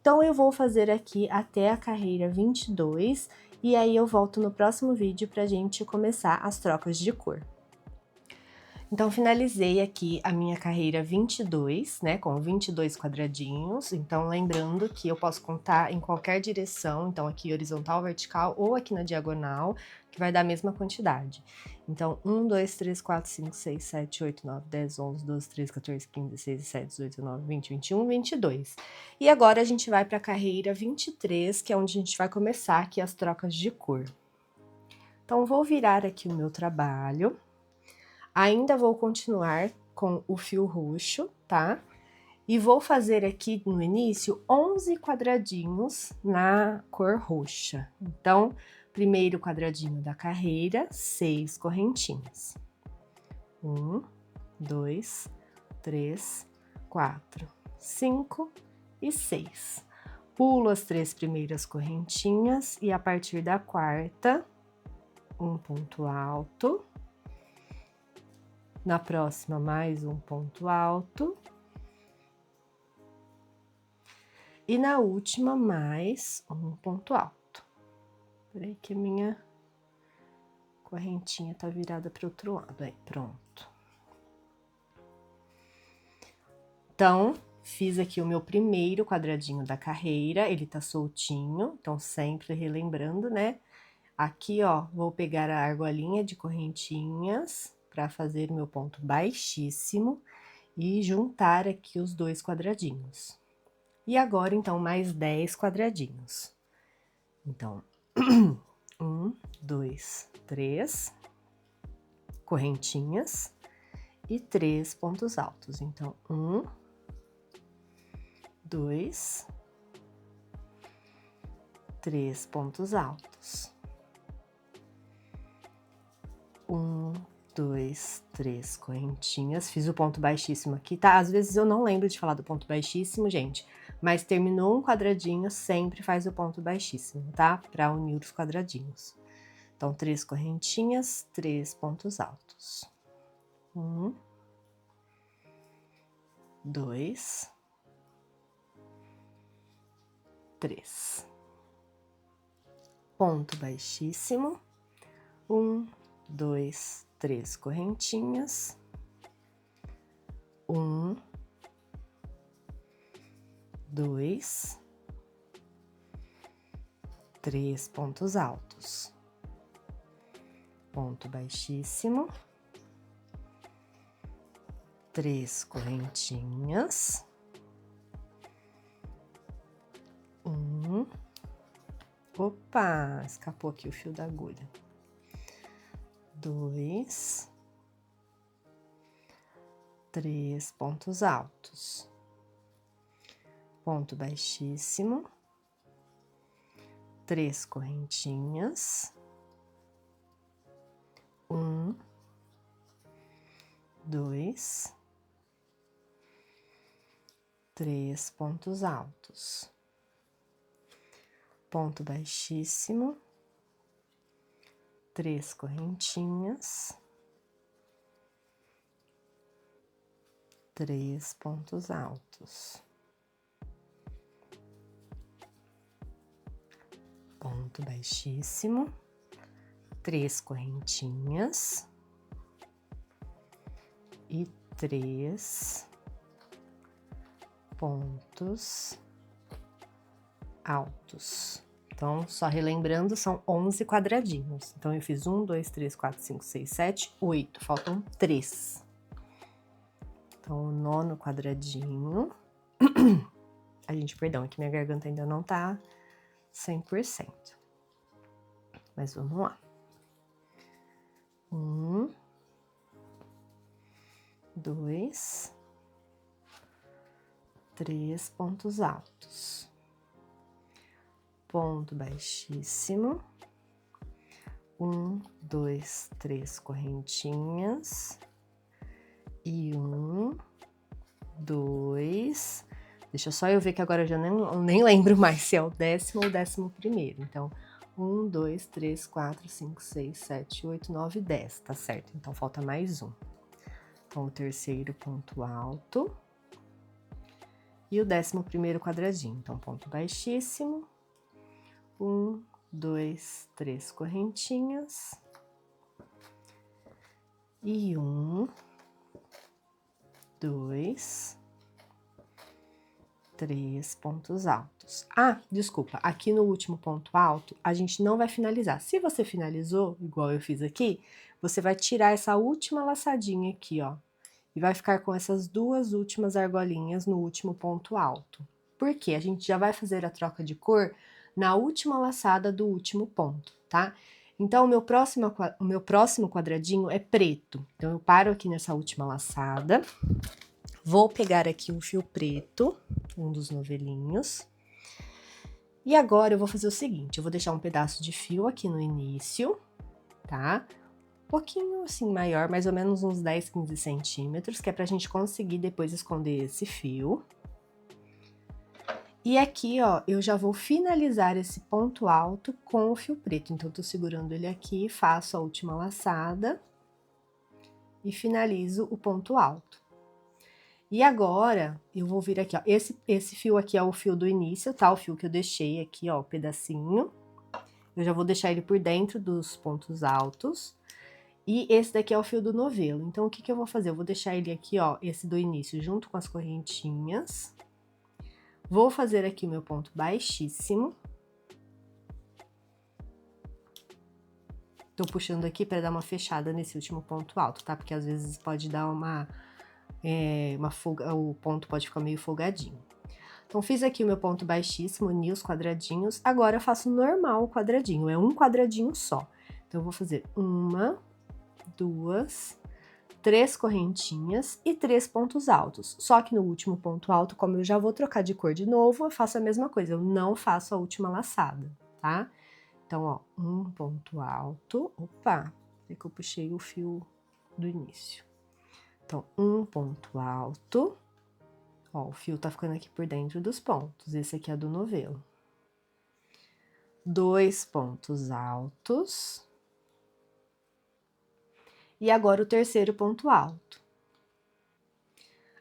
Então, eu vou fazer aqui até a carreira 22, e aí eu volto no próximo vídeo pra gente começar as trocas de cor. Então, finalizei aqui a minha carreira 22, né, com 22 quadradinhos. Então, lembrando que eu posso contar em qualquer direção, então aqui horizontal, vertical ou aqui na diagonal, que vai dar a mesma quantidade. Então, 1, 2, 3, 4, 5, 6, 7, 8, 9, 10, 11, 12, 13, 14, 15, 16, 17, 18, 19, 20, 21, 22. E agora a gente vai para a carreira 23, que é onde a gente vai começar aqui as trocas de cor. Então, vou virar aqui o meu trabalho. Ainda vou continuar com o fio roxo, tá? E vou fazer aqui no início 11 quadradinhos na cor roxa. Então, primeiro quadradinho da carreira, 6 correntinhas. 1, 2, 3, 4, 5 e 6. Pulo as 3 primeiras correntinhas e a partir da quarta, um ponto alto. Na próxima, mais um ponto alto. E na última, mais um ponto alto. Peraí que a minha correntinha tá virada para o outro lado. Aí, pronto. Então, fiz aqui o meu primeiro quadradinho da carreira, ele tá soltinho, então sempre relembrando, né? Aqui, ó, vou pegar a argolinha de correntinhas para fazer meu ponto baixíssimo e juntar aqui os 2 quadradinhos. E agora, então, mais 10 quadradinhos. Então, 1, 2, 3 correntinhas e 3 pontos altos. Então, 1, 2, 3 pontos altos. 1, 2, 3 correntinhas. Fiz o ponto baixíssimo aqui, tá? Às vezes eu não lembro de falar do ponto baixíssimo, gente, mas terminou um quadradinho, sempre faz o ponto baixíssimo, tá? Pra unir os quadradinhos. Então, 3 correntinhas, 3 pontos altos. 1, 2, 3. Ponto baixíssimo. 1, 2, 3 correntinhas. 1, 2, 3 pontos altos. Ponto baixíssimo. 3 correntinhas. 1. Opa, escapou aqui o fio da agulha. 2, 3 pontos altos. Ponto baixíssimo. 3 correntinhas. 1, 2, 3 pontos altos. Ponto baixíssimo. 3 correntinhas. 3 pontos altos. Ponto baixíssimo. 3 correntinhas. E 3 pontos altos. Então, só relembrando, são 11 quadradinhos. Então, eu fiz 1, 2, 3, 4, 5, 6, 7, 8. Faltam 3. Então, o 9º quadradinho. Perdão, é que minha garganta ainda não tá 100%. Mas vamos lá. 1, 2, 3 pontos altos. Ponto baixíssimo. 1, 2, 3 correntinhas. E 1, 2. Deixa só eu ver que agora eu já nem lembro mais se é o 10º ou 11º. Então, 1, 2, 3, 4, 5, 6, 7, 8, 9, 10, tá certo? Então, falta mais um. Então, o terceiro ponto alto. e o 11º quadradinho. Então, ponto baixíssimo, 1, 2, 3 correntinhas, e 1, 2, 3 pontos altos. Ah, desculpa, aqui no último ponto alto, a gente não vai finalizar. Se você finalizou, igual eu fiz aqui, você vai tirar essa última laçadinha aqui, ó, e vai ficar com essas duas últimas argolinhas no último ponto alto. Por quê? A gente já vai fazer a troca de cor na última laçada do último ponto, tá? Então, o meu próximo quadradinho é preto. Então, eu paro aqui nessa última laçada, vou pegar aqui um fio preto, um dos novelinhos, e agora eu vou fazer o seguinte, eu vou deixar um pedaço de fio aqui no início, tá? Um pouquinho assim maior, mais ou menos uns 10, 15 centímetros, que é pra gente conseguir depois esconder esse fio. E aqui, ó, eu já vou finalizar esse ponto alto com o fio preto. Então, eu tô segurando ele aqui, faço a última laçada e finalizo o ponto alto. E agora, eu vou vir aqui, ó, esse fio aqui é o fio do início, tá? O fio que eu deixei aqui, ó, o pedacinho. Eu já vou deixar ele por dentro dos pontos altos. E esse daqui é o fio do novelo. Então, o que que eu vou fazer? Eu vou deixar ele aqui, ó, esse do início, junto com as correntinhas. Vou fazer aqui o meu ponto baixíssimo. Tô puxando aqui para dar uma fechada nesse último ponto alto, tá? Porque às vezes pode dar uma folga, o ponto pode ficar meio folgadinho. Então, fiz aqui o meu ponto baixíssimo, uni os quadradinhos. Agora, eu faço normal o quadradinho, é um quadradinho só. Então, eu vou fazer 1, 2, 3 correntinhas e 3 pontos altos. Só que no último ponto alto, como eu já vou trocar de cor de novo, eu faço a mesma coisa, eu não faço a última laçada, tá? Então, ó, um ponto alto, opa, é que eu puxei o fio do início. Então, um ponto alto, ó, o fio tá ficando aqui por dentro dos pontos, esse aqui é do novelo. 2 pontos altos. E agora o terceiro ponto alto.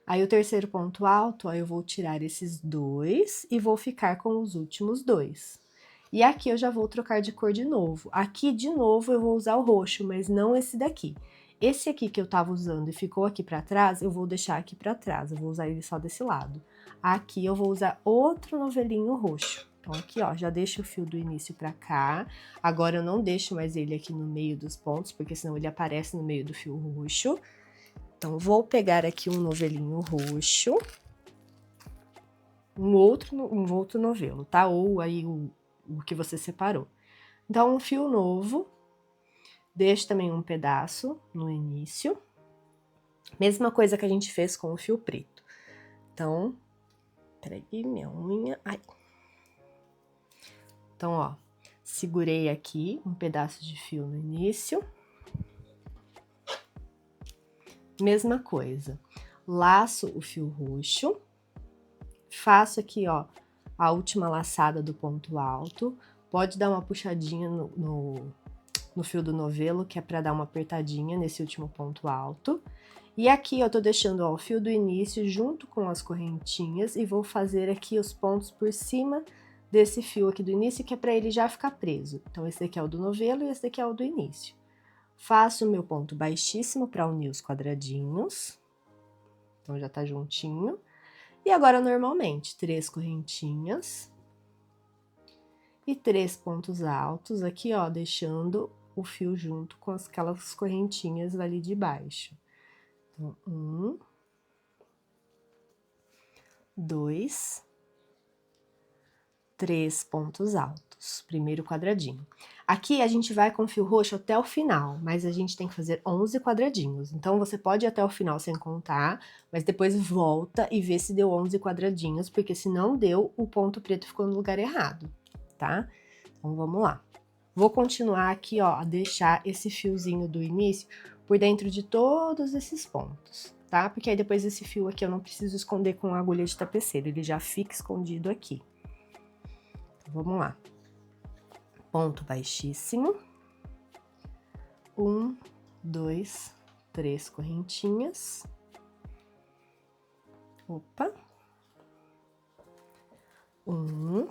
Aí, o terceiro ponto alto, ó, eu vou tirar esses dois e vou ficar com os últimos dois. E aqui eu já vou trocar de cor de novo. Aqui, de novo, eu vou usar o roxo, mas não esse daqui. Esse aqui que eu tava usando e ficou aqui pra trás, eu vou deixar aqui pra trás, eu vou usar ele só desse lado. Aqui eu vou usar outro novelinho roxo. Então, aqui, ó, já deixo o fio do início pra cá. Agora, eu não deixo mais ele aqui no meio dos pontos, porque senão ele aparece no meio do fio roxo. Então, vou pegar aqui um novelinho roxo. Um outro novelo, tá? Ou aí o que você separou. Então, um fio novo. Deixo também um pedaço no início. Mesma coisa que a gente fez com o fio preto. Então, peraí, minha unha. Ai. Então, ó, segurei aqui um pedaço de fio no início. Mesma coisa. Laço o fio roxo. Faço aqui, ó, a última laçada do ponto alto. Pode dar uma puxadinha no fio do novelo, que é pra dar uma apertadinha nesse último ponto alto. E aqui eu tô deixando, ó, o fio do início junto com as correntinhas e vou fazer aqui os pontos por cima desse fio aqui do início, que é pra ele já ficar preso. Então, esse daqui é o do novelo e esse daqui é o do início. Faço o meu ponto baixíssimo pra unir os quadradinhos. Então, já tá juntinho. E agora, normalmente, 3 correntinhas e 3 pontos altos aqui, ó, deixando o fio junto com aquelas correntinhas ali de baixo. Então, 1, 2, 3 pontos altos, primeiro quadradinho. Aqui a gente vai com fio roxo até o final, mas a gente tem que fazer 11 quadradinhos. Então, você pode ir até o final sem contar, mas depois volta e vê se deu 11 quadradinhos, porque se não deu, o ponto preto ficou no lugar errado, tá? Então, vamos lá. Vou continuar aqui, ó, a deixar esse fiozinho do início por dentro de todos esses pontos, tá? Porque aí depois esse fio aqui eu não preciso esconder com a agulha de tapeceiro, ele já fica escondido aqui. Vamos lá. Ponto baixíssimo. 1, 2, 3 correntinhas. Opa. 1,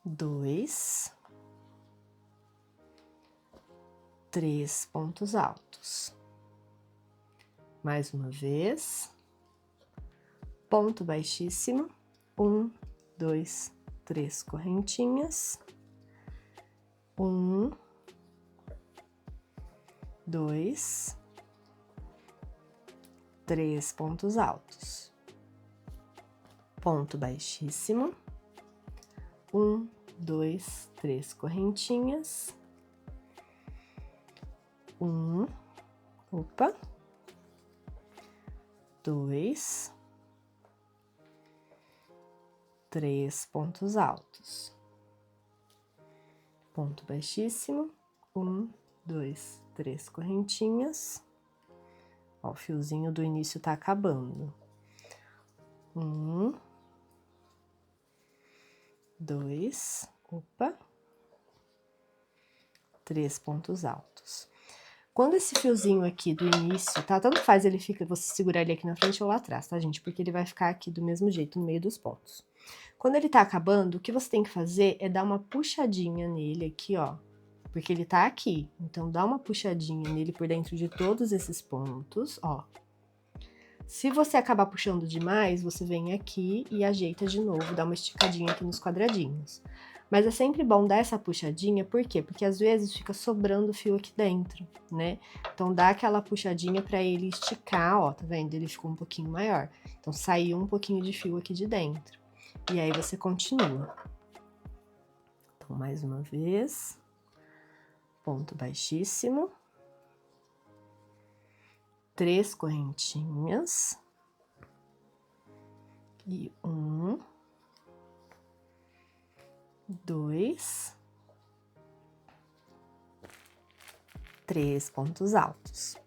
2, 3 pontos altos. Mais uma vez, ponto baixíssimo, 1, 2, 3 correntinhas, 1, 2, 3 pontos altos, ponto baixíssimo, 1, 2, 3 correntinhas, 1, 2, 3 pontos altos, ponto baixíssimo, 1, 2, 3 correntinhas. Ó, o fiozinho do início tá acabando. 1, 2, 3 pontos altos. Quando esse fiozinho aqui do início, tá? Tanto faz ele fica, você segurar ele aqui na frente ou lá atrás, tá, gente? Porque ele vai ficar aqui do mesmo jeito, no meio dos pontos. Quando ele tá acabando, o que você tem que fazer é dar uma puxadinha nele aqui, ó. Porque ele tá aqui. Então, dá uma puxadinha nele por dentro de todos esses pontos, ó. Se você acabar puxando demais, você vem aqui e ajeita de novo, dá uma esticadinha aqui nos quadradinhos. Mas é sempre bom dar essa puxadinha, por quê? Porque às vezes fica sobrando fio aqui dentro, né? Então, dá aquela puxadinha pra ele esticar, ó, tá vendo? Ele ficou um pouquinho maior. Então, saiu um pouquinho de fio aqui de dentro. E aí, você continua. Então, mais uma vez. Ponto baixíssimo. 3 correntinhas. E 1, 2, 3 pontos altos.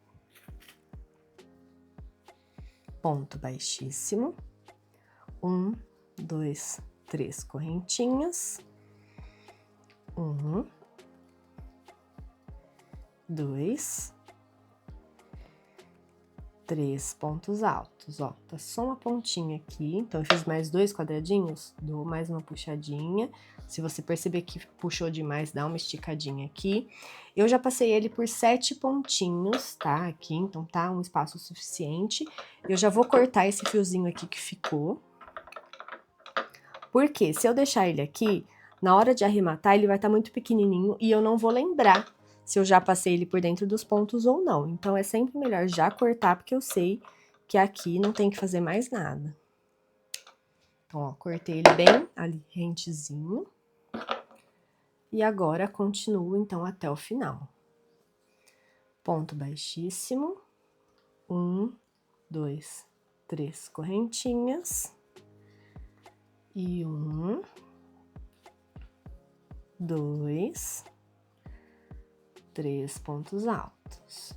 Ponto baixíssimo. 1, 2, 3 correntinhas. 1, 2, 3 pontos altos, ó. Tá só uma pontinha aqui, então eu fiz mais 2 quadradinhos, dou mais uma puxadinha. Se você perceber que puxou demais, dá uma esticadinha aqui. Eu já passei ele por 7 pontinhos, tá? Aqui, então tá um espaço suficiente. Eu já vou cortar esse fiozinho aqui que ficou. Porque se eu deixar ele aqui, na hora de arrematar, ele vai estar muito pequenininho e eu não vou lembrar se eu já passei ele por dentro dos pontos ou não. Então, é sempre melhor já cortar, porque eu sei que aqui não tem que fazer mais nada. Então, ó, cortei ele bem ali, rentezinho. E agora, continuo, então, até o final. Ponto baixíssimo. 1, 2, 3 correntinhas. E 1, 2, 3 pontos altos.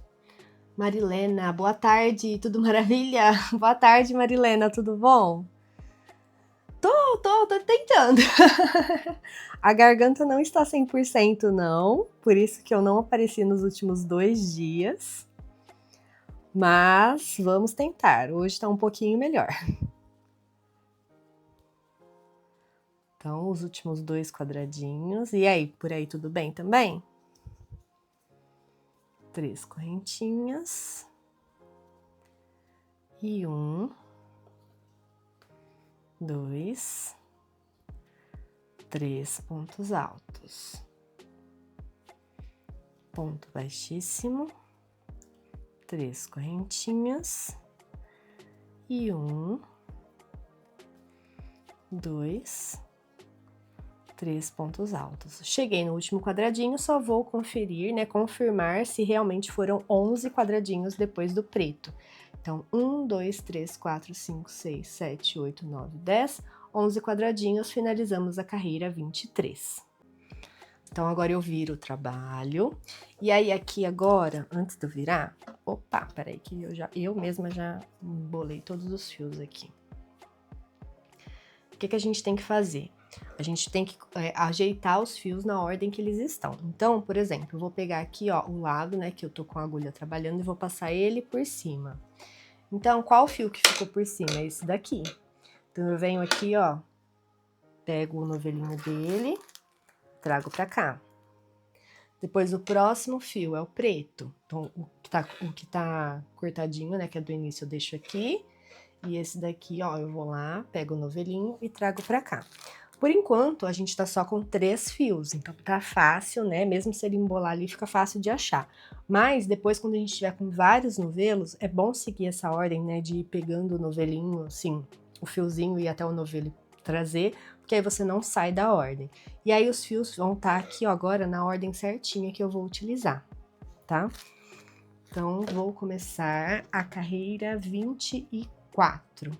Marilena, boa tarde, tudo maravilha? Boa tarde, Marilena, tudo bom? Tô tentando. A garganta não está 100% não, por isso que eu não apareci nos últimos 2 dias. Mas vamos tentar, hoje tá um pouquinho melhor. Então, os últimos 2 quadradinhos. E aí, por aí tudo bem também? 3 correntinhas. E 1, 2, 3 pontos altos. Ponto baixíssimo. 3 correntinhas. E 1, 2, 3 pontos altos. Cheguei no último quadradinho, só vou conferir, né, confirmar se realmente foram 11 quadradinhos depois do preto. Então, 1, 2, 3, 4, 5, 6, 7, 8, 9, 10, 11 quadradinhos, finalizamos a carreira 23. Então, agora eu viro o trabalho. E aí, aqui agora, antes de eu virar... Opa, peraí que eu mesma já embolei todos os fios aqui. O que a gente tem que fazer? A gente tem que ajeitar os fios na ordem que eles estão. Então, por exemplo, eu vou pegar aqui, ó, o lado, né, que eu tô com a agulha trabalhando e vou passar ele por cima. Então, qual fio que ficou por cima? É esse daqui. Então, eu venho aqui, ó, pego o novelinho dele, trago pra cá. Depois, o próximo fio é o preto. Então, o que tá cortadinho, né, que é do início, eu deixo aqui. E esse daqui, ó, eu vou lá, pego o novelinho e trago pra cá. Por enquanto, a gente tá só com 3 fios, então tá fácil, né? Mesmo se ele embolar ali, fica fácil de achar. Mas depois, quando a gente tiver com vários novelos, é bom seguir essa ordem, né? De ir pegando o novelinho, assim, o fiozinho e até o novelo trazer, porque aí você não sai da ordem. E aí os fios vão estar aqui, ó, agora na ordem certinha que eu vou utilizar, tá? Então, vou começar a carreira 24.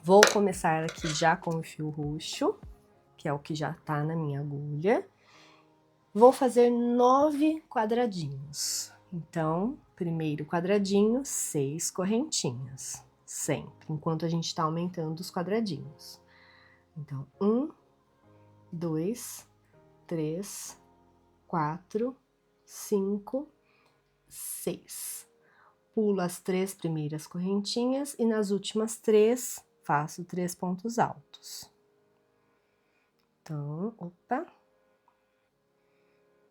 Vou começar aqui já com o fio roxo, que é o que já tá na minha agulha. Vou fazer 9 quadradinhos. Então, primeiro quadradinho, 6 correntinhas, sempre, enquanto a gente tá aumentando os quadradinhos. Então, 1, 2, 3, 4, 5, 6. Pulo as 3 primeiras correntinhas e nas últimas 3 faço 3 pontos altos. Então, opa.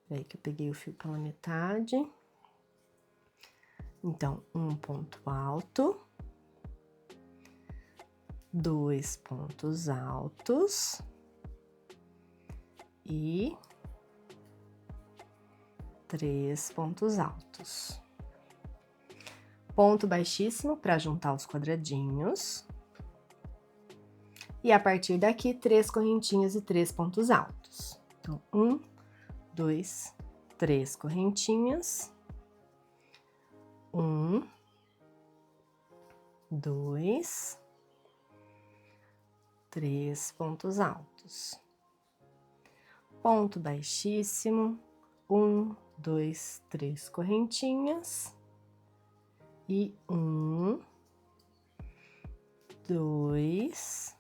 Peraí que eu peguei o fio pela metade. Então, um ponto alto. 2 pontos altos. E 3 pontos altos. Ponto baixíssimo para juntar os quadradinhos. E a partir daqui, 3 correntinhas e 3 pontos altos. Então, 1, 2, 3 correntinhas. 1, 2, 3 pontos altos. Ponto baixíssimo. 1, 2, 3 correntinhas. E 1, 2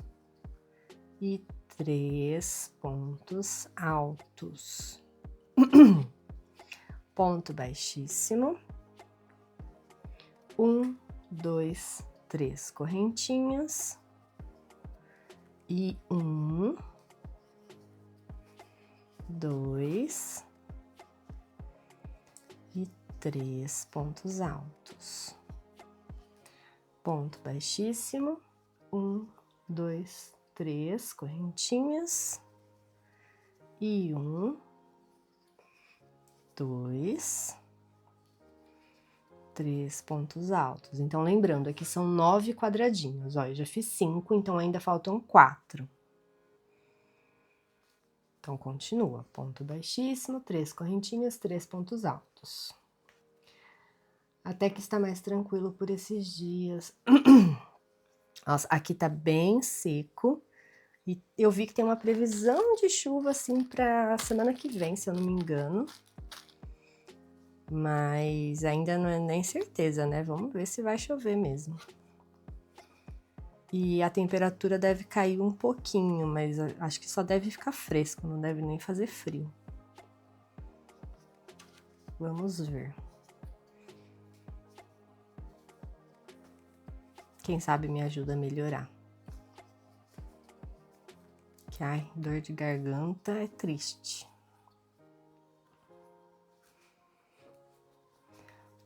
e 3 pontos altos. Ponto baixíssimo. 1, 2, 3 correntinhas. E 1, 2 e 3 pontos altos. Ponto baixíssimo, 1, 2, 3 correntinhas, e 1, 2, 3 pontos altos. Então, lembrando, aqui são 9 quadradinhos, ó, eu já fiz 5, então ainda faltam 4. Então, continua, ponto baixíssimo, 3 correntinhas, 3 pontos altos. Até que está mais tranquilo por esses dias. Nossa, aqui tá bem seco. E eu vi que tem uma previsão de chuva, assim, pra semana que vem, se eu não me engano. Mas ainda não é nem certeza, né? Vamos ver se vai chover mesmo. E a temperatura deve cair um pouquinho, mas acho que só deve ficar fresco, não deve nem fazer frio. Vamos ver. Quem sabe me ajuda a melhorar. Que, ai, dor de garganta é triste.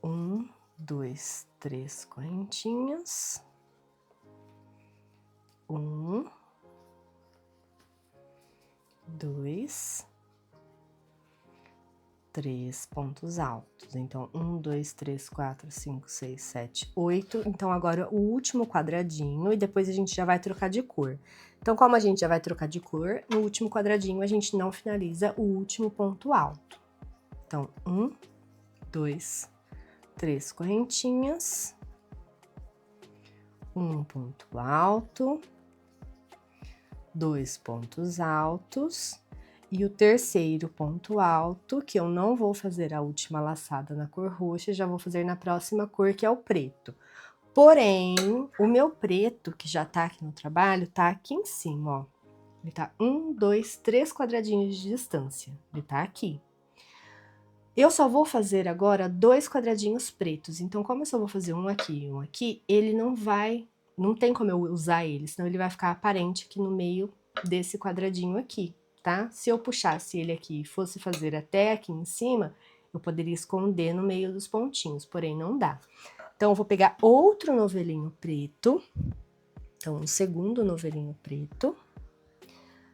1, 2, 3 correntinhas. 1, 2, 3 pontos altos. Então, 1, 2, 3, 4, 5, 6, 7, 8. Então, agora o último quadradinho e depois a gente já vai trocar de cor. Então, como a gente já vai trocar de cor, no último quadradinho a gente não finaliza o último ponto alto. Então, 1, 2, 3 correntinhas. 1 ponto alto. 2 pontos altos. E o terceiro ponto alto, que eu não vou fazer a última laçada na cor roxa, já vou fazer na próxima cor, que é o preto. Porém, o meu preto, que já tá aqui no trabalho, tá aqui em cima, ó. Ele tá 1, 2, 3 quadradinhos de distância. Ele tá aqui. Eu só vou fazer agora 2 quadradinhos pretos, então como eu só vou fazer um aqui e um aqui, ele não tem como eu usar ele, senão ele vai ficar aparente aqui no meio desse quadradinho aqui, tá? Se eu puxasse ele aqui e fosse fazer até aqui em cima, eu poderia esconder no meio dos pontinhos, porém não dá. Então, eu vou pegar outro novelinho preto, então um segundo novelinho preto,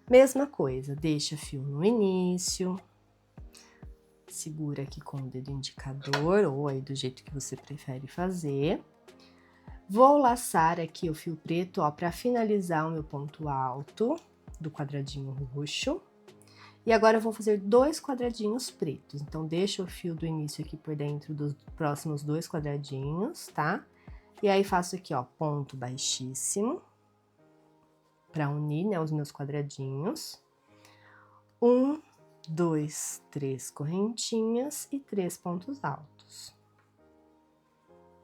mesma coisa, deixa fio no início, segura aqui com o dedo indicador, ou aí do jeito que você prefere fazer. Vou laçar aqui o fio preto, ó, para finalizar o meu ponto alto do quadradinho roxo. E agora eu vou fazer 2 quadradinhos pretos. Então, deixa o fio do início aqui por dentro dos próximos 2 quadradinhos, tá? E aí, faço aqui, ó, ponto baixíssimo, para unir, né, os meus quadradinhos. 1, 2, 3 correntinhas e 3 pontos altos.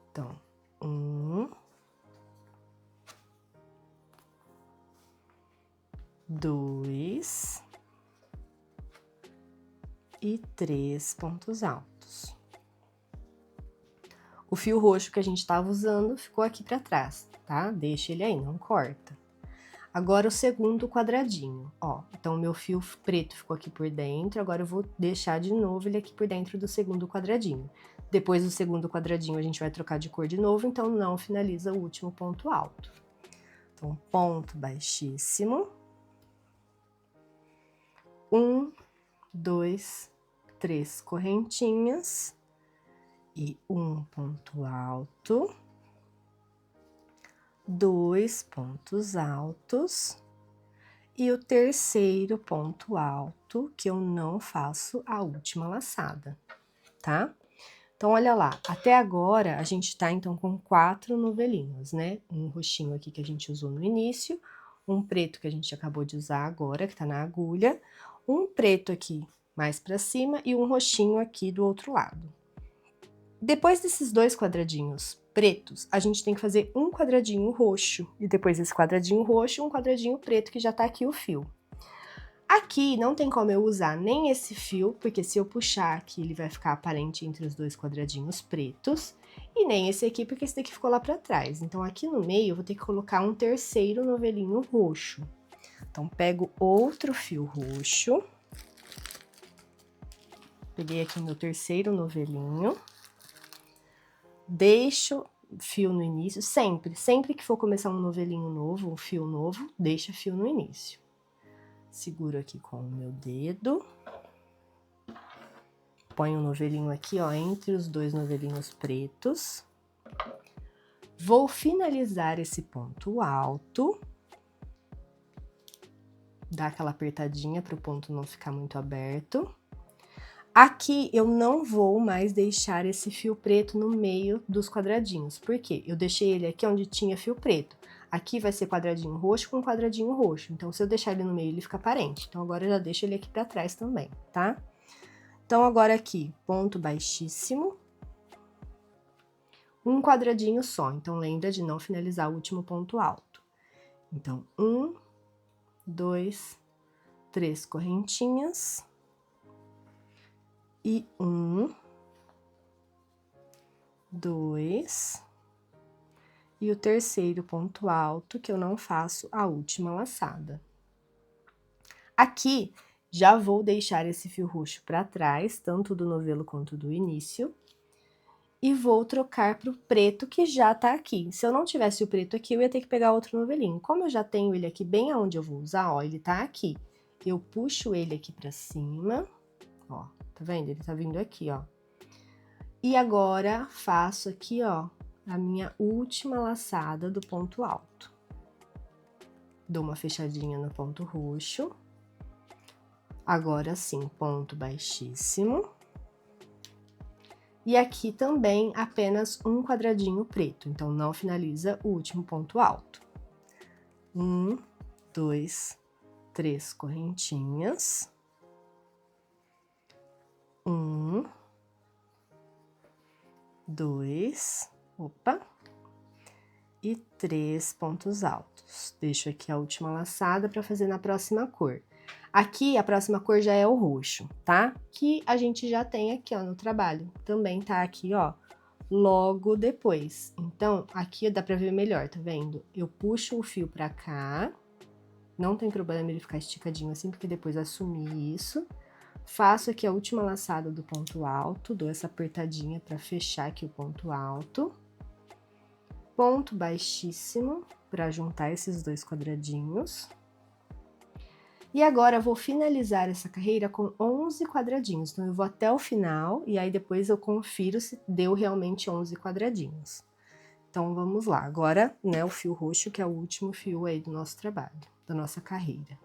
Então, 1, 2 e 3 pontos altos. O fio roxo que a gente estava usando ficou aqui para trás, tá? Deixa ele aí, não corta. Agora o segundo quadradinho, ó. Então, o meu fio preto ficou aqui por dentro, agora eu vou deixar de novo ele aqui por dentro do segundo quadradinho. Depois do segundo quadradinho, a gente vai trocar de cor de novo, então não finaliza o último ponto alto. Então, ponto baixíssimo. 1, 2, 3 correntinhas e um ponto alto. 2 pontos altos e o terceiro ponto alto, que eu não faço a última laçada, tá? Então, olha lá, até agora a gente tá, então, com 4 novelinhos, né? Um roxinho aqui que a gente usou no início, um preto que a gente acabou de usar agora, que tá na agulha, um preto aqui mais pra cima e um roxinho aqui do outro lado. Depois desses 2 quadradinhos pretos, a gente tem que fazer um quadradinho roxo. E depois desse quadradinho roxo, um quadradinho preto, que já tá aqui o fio. Aqui não tem como eu usar nem esse fio, porque se eu puxar aqui, ele vai ficar aparente entre os 2 quadradinhos pretos. E nem esse aqui, porque esse daqui ficou lá pra trás. Então, aqui no meio, eu vou ter que colocar um terceiro novelinho roxo. Então, pego outro fio roxo. Peguei aqui o meu terceiro novelinho. Deixo fio no início, sempre que for começar um novelinho novo, um fio novo, deixa fio no início. Seguro aqui com o meu dedo. Ponho o novelinho aqui, ó, entre os 2 novelinhos pretos. Vou finalizar esse ponto alto. Dar aquela apertadinha para o ponto não ficar muito aberto. Aqui eu não vou mais deixar esse fio preto no meio dos quadradinhos. Por quê? Eu deixei ele aqui onde tinha fio preto. Aqui vai ser quadradinho roxo com quadradinho roxo. Então, se eu deixar ele no meio, ele fica aparente. Então, agora eu já deixo ele aqui pra trás também, tá? Então, agora aqui, ponto baixíssimo. Um quadradinho só. Então, lembra de não finalizar o último ponto alto. Então, 1, 2, 3 correntinhas. E 1, 2, e o terceiro ponto alto, que eu não faço a última laçada. Aqui, já vou deixar esse fio roxo para trás, tanto do novelo quanto do início, e vou trocar para o preto, que já tá aqui. Se eu não tivesse o preto aqui, eu ia ter que pegar outro novelinho. Como eu já tenho ele aqui bem aonde eu vou usar, ó, ele tá aqui. Eu puxo ele aqui para cima, ó. Tá vendo? Ele tá vindo aqui, ó. E agora, faço aqui, ó, a minha última laçada do ponto alto. Dou uma fechadinha no ponto roxo. Agora sim, ponto baixíssimo. E aqui também apenas um quadradinho preto, então não finaliza o último ponto alto. 1, 2, 3 correntinhas. 1, 2, opa, e 3 pontos altos. Deixo aqui a última laçada para fazer na próxima cor. Aqui, a próxima cor já é o roxo, tá? Que a gente já tem aqui, ó, no trabalho. Também tá aqui, ó, logo depois. Então, aqui dá pra ver melhor, tá vendo? Eu puxo o fio pra cá. Não tem problema ele ficar esticadinho assim, porque depois vai sumir isso. Faço aqui a última laçada do ponto alto, dou essa apertadinha pra fechar aqui o ponto alto. Ponto baixíssimo, pra juntar esses dois quadradinhos. E agora eu vou finalizar essa carreira com 11 quadradinhos. Então, eu vou até o final e aí depois eu confiro se deu realmente 11 quadradinhos. Então, vamos lá. Agora, né, o fio roxo, que é o último fio aí do nosso trabalho, da nossa carreira.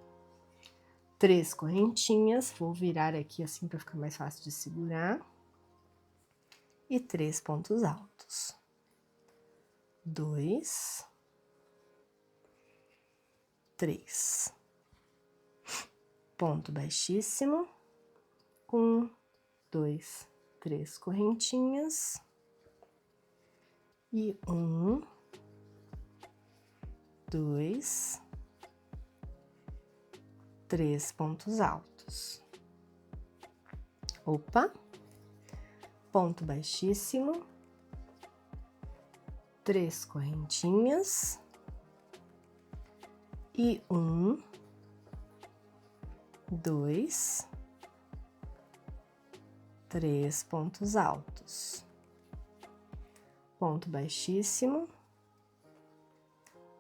3 correntinhas, vou virar aqui assim para ficar mais fácil de segurar. E 3 pontos altos. 2, 3. Ponto baixíssimo. 1, 2, 3 correntinhas. E 1, 2, 3 pontos altos. Opa! Ponto baixíssimo. 3 correntinhas. E 1, 2, 3 pontos altos. Ponto baixíssimo.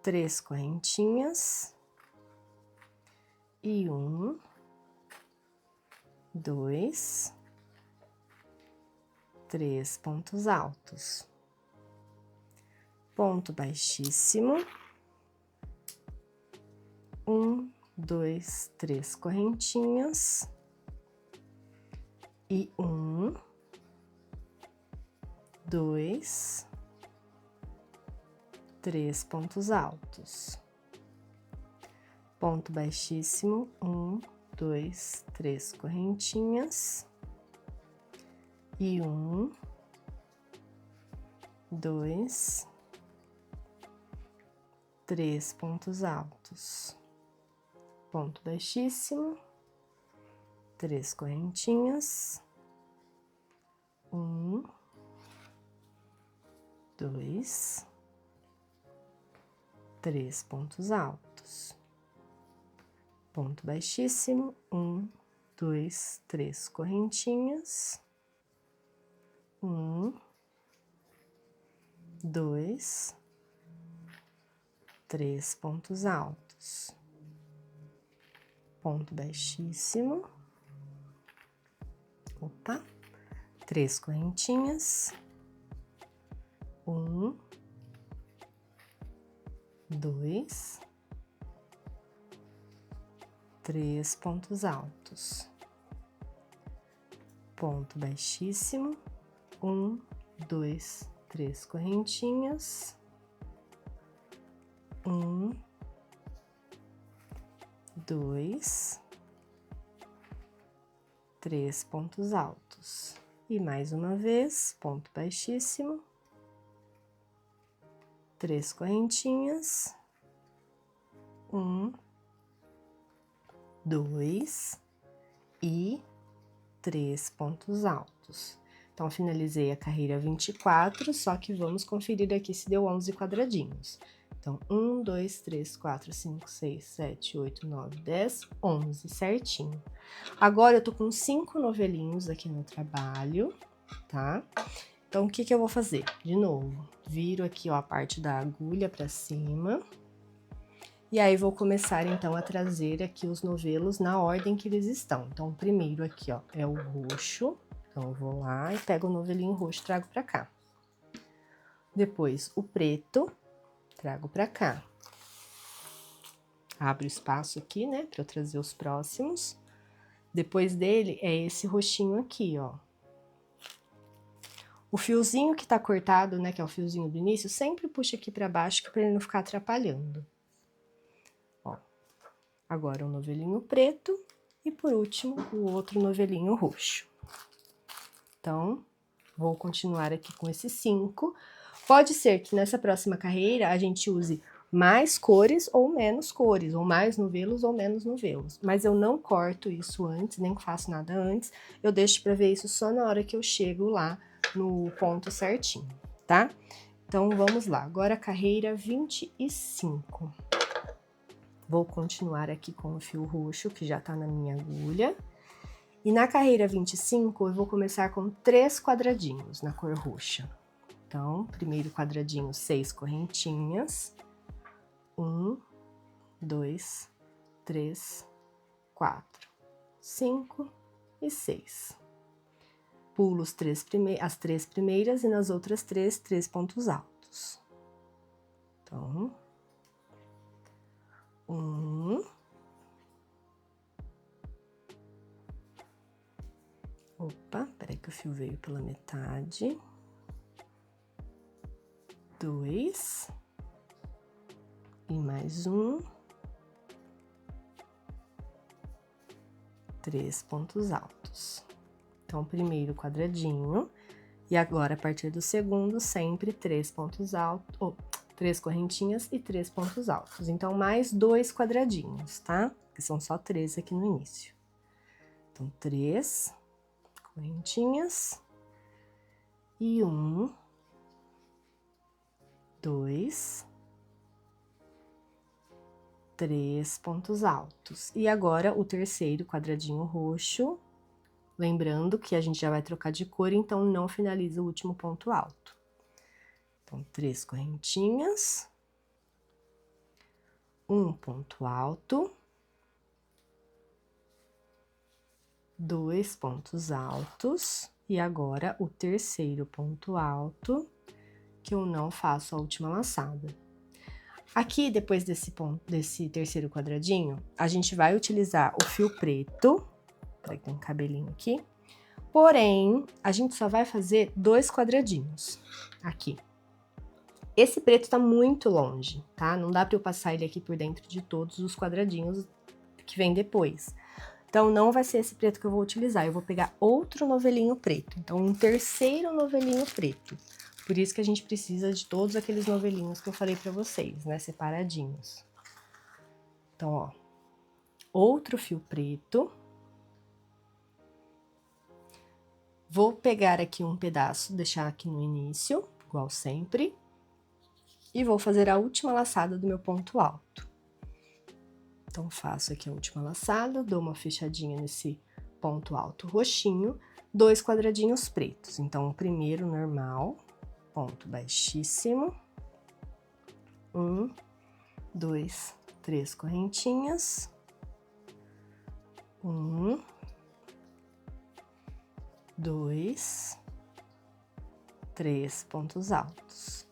3 correntinhas. E 1, 2, 3 pontos altos. Ponto baixíssimo. 1, 2, 3 correntinhas. E 1, 2, 3 pontos altos. Ponto baixíssimo, 1, 2, 3 correntinhas. E 1, 2, 3 pontos altos. Ponto baixíssimo, 3 correntinhas. 1, 2, 3 pontos altos. Ponto baixíssimo, 1, 2, 3 correntinhas. 1, 2, 3 pontos altos. Ponto baixíssimo. Opa! 3 correntinhas. 1, 2, 3 pontos altos. Ponto baixíssimo. 1, 2, 3 correntinhas. 1, 2, 3 pontos altos. E mais uma vez, ponto baixíssimo. 3 correntinhas. 1, 2 e 3 pontos altos. Então, finalizei a carreira 24, só que vamos conferir aqui se deu 11 quadradinhos. Então, 1, 2, 3, 4, 5, 6, 7, 8, 9, 10, 11, certinho. Agora, eu tô com 5 novelinhos aqui no trabalho, tá? Então, o que que eu vou fazer? De novo, viro aqui, ó, a parte da agulha pra cima. E aí, vou começar, então, a trazer aqui os novelos na ordem que eles estão. Então, o primeiro aqui, ó, é o roxo. Então, eu vou lá e pego o novelinho roxo e trago pra cá. Depois, o preto, trago pra cá. Abro espaço aqui, né, pra eu trazer os próximos. Depois dele, é esse roxinho aqui, ó. O fiozinho que tá cortado, né, que é o fiozinho do início, sempre puxa aqui pra baixo, pra ele não ficar atrapalhando. Ó. Agora, o novelinho preto e, por último, o outro novelinho roxo. Então, vou continuar aqui com esses 5. Pode ser que nessa próxima carreira a gente use mais cores ou menos cores, ou mais novelos ou menos novelos. Mas eu não corto isso antes, nem faço nada antes, eu deixo para ver isso só na hora que eu chego lá no ponto certinho, tá? Então, vamos lá. Agora, a carreira 25. Vou continuar aqui com o fio roxo, que já tá na minha agulha. E na carreira 25, eu vou começar com 3 quadradinhos na cor roxa. Então, primeiro quadradinho, 6 correntinhas. 1, 2, 3, 4, 5 e 6. Pulo as 3 primeiras e nas outras 3 pontos altos. Então, 1. Opa, peraí que o fio veio pela metade. 2. E mais 1. 3 pontos altos. Então, primeiro quadradinho, e agora, a partir do segundo, sempre 3 pontos altos, ou 3 correntinhas e 3 pontos altos. Então, mais 2 quadradinhos, tá? Que são só 3 aqui no início. Então, 3 correntinhas e 1, 2, 3 pontos altos. E agora, o terceiro quadradinho roxo. Lembrando que a gente já vai trocar de cor, então não finaliza o último ponto alto. Então, 3 correntinhas, 1 ponto alto, 2 pontos altos, e agora o terceiro ponto alto, que eu não faço a última laçada. Aqui, depois desse terceiro quadradinho, a gente vai utilizar o fio preto. Peraí, tem um cabelinho aqui. Porém, a gente só vai fazer 2 quadradinhos aqui. Esse preto tá muito longe, tá? Não dá pra eu passar ele aqui por dentro de todos os quadradinhos que vem depois. Então, não vai ser esse preto que eu vou utilizar. Eu vou pegar outro novelinho preto. Então, um terceiro novelinho preto. Por isso que a gente precisa de todos aqueles novelinhos que eu falei pra vocês, né? Separadinhos. Então, ó. Outro fio preto. Vou pegar aqui um pedaço, deixar aqui no início, igual sempre, e vou fazer a última laçada do meu ponto alto. Então, faço aqui a última laçada, dou uma fechadinha nesse ponto alto roxinho, 2 quadradinhos pretos. Então, o primeiro normal, ponto baixíssimo, 1, 2, 3 correntinhas, 1, 2, 3 pontos altos.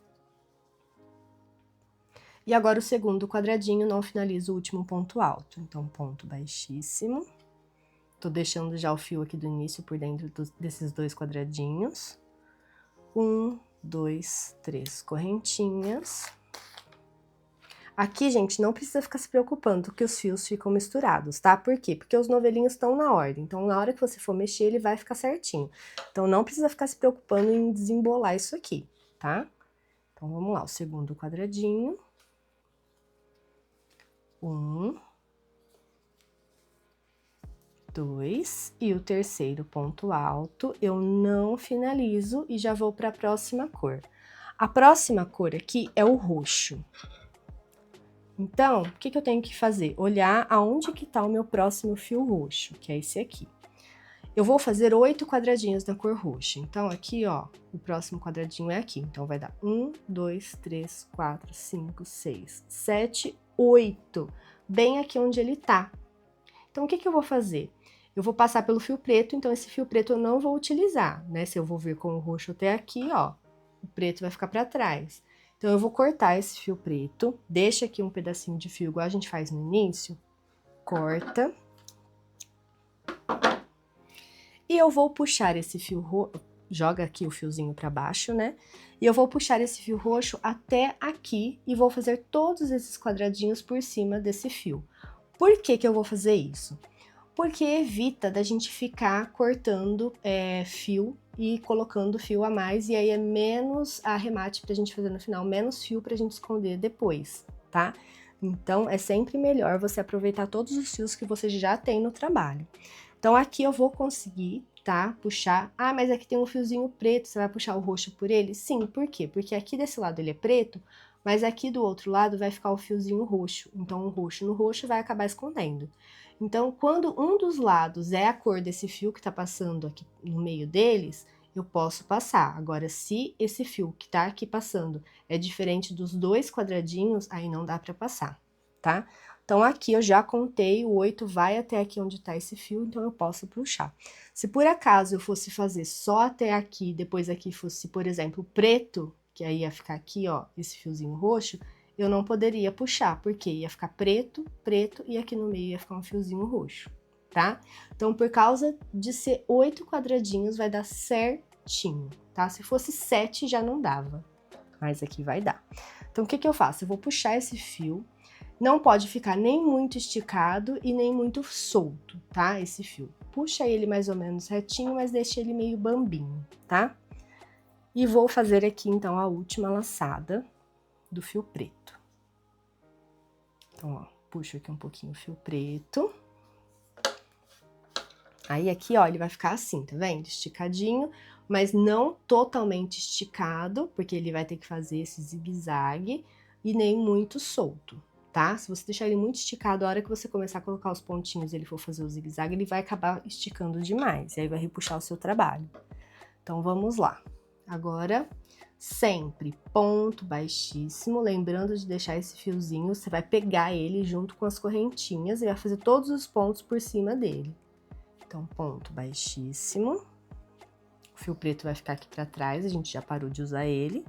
E agora o segundo quadradinho não finaliza o último ponto alto, então ponto baixíssimo. Tô deixando já o fio aqui do início por dentro desses 2 quadradinhos. 1, 2, 3 correntinhas. Aqui, gente, não precisa ficar se preocupando que os fios ficam misturados, tá? Por quê? Porque os novelinhos estão na ordem, então na hora que você for mexer, ele vai ficar certinho. Então, não precisa ficar se preocupando em desembolar isso aqui, tá? Então, vamos lá, o segundo quadradinho. 1, 2, e o terceiro ponto alto, eu não finalizo e já vou para a próxima cor. A próxima cor aqui é o roxo. Então, o que eu tenho que fazer? Olhar aonde que tá o meu próximo fio roxo, que é esse aqui. Eu vou fazer 8 quadradinhos da cor roxa. Então, aqui, ó, o próximo quadradinho é aqui. Então, vai dar 1, 2, 3, 4, 5, 6, 7, 8. Bem aqui onde ele tá. Então, o que eu vou fazer? Eu vou passar pelo fio preto, então esse fio preto eu não vou utilizar, né? Se eu vou vir com o roxo até aqui, ó, o preto vai ficar pra trás. Então, eu vou cortar esse fio preto, deixa aqui um pedacinho de fio, igual a gente faz no início, corta. E eu vou puxar esse fio roxo, joga aqui o fiozinho pra baixo, né? E eu vou puxar esse fio roxo até aqui e vou fazer todos esses quadradinhos por cima desse fio. Por que eu vou fazer isso? Porque evita da gente ficar cortando fio e colocando fio a mais, e aí é menos arremate pra gente fazer no final, menos fio pra gente esconder depois, tá? Então, é sempre melhor você aproveitar todos os fios que você já tem no trabalho. Então, aqui eu vou conseguir, tá? Puxar. Ah, mas aqui tem um fiozinho preto, você vai puxar o roxo por ele? Sim, por quê? Porque aqui desse lado ele é preto, mas aqui do outro lado vai ficar o fiozinho roxo. Então, o roxo no roxo vai acabar escondendo. Então, quando um dos lados é a cor desse fio que tá passando aqui no meio deles, eu posso passar. Agora, se esse fio que tá aqui passando é diferente dos dois quadradinhos, aí não dá pra passar, tá? Então, aqui eu já contei, o 8 vai até aqui onde tá esse fio, então eu posso puxar. Se por acaso eu fosse fazer só até aqui, depois aqui fosse, por exemplo, preto, que aí ia ficar aqui, ó, esse fiozinho roxo, eu não poderia puxar, porque ia ficar preto, preto, e aqui no meio ia ficar um fiozinho roxo, tá? Então, por causa de ser 8 quadradinhos, vai dar certinho, tá? Se fosse 7, já não dava, mas aqui vai dar. Então, o que que eu faço? Eu vou puxar esse fio, não pode ficar nem muito esticado e nem muito solto, tá? Esse fio. Puxa ele mais ou menos retinho, mas deixa ele meio bambinho, tá? E vou fazer aqui, então, a última laçada do fio preto. Então, ó, puxo aqui um pouquinho o fio preto. Aí, aqui, ó, ele vai ficar assim, tá vendo? Esticadinho, mas não totalmente esticado, porque ele vai ter que fazer esse zigue-zague, e nem muito solto, tá? Se você deixar ele muito esticado, a hora que você começar a colocar os pontinhos e ele for fazer o zigue-zague, ele vai acabar esticando demais, e aí vai repuxar o seu trabalho. Então, vamos lá. Agora, sempre ponto baixíssimo, lembrando de deixar esse fiozinho, você vai pegar ele junto com as correntinhas e vai fazer todos os pontos por cima dele. Então, ponto baixíssimo. O fio preto vai ficar aqui pra trás, a gente já parou de usar ele.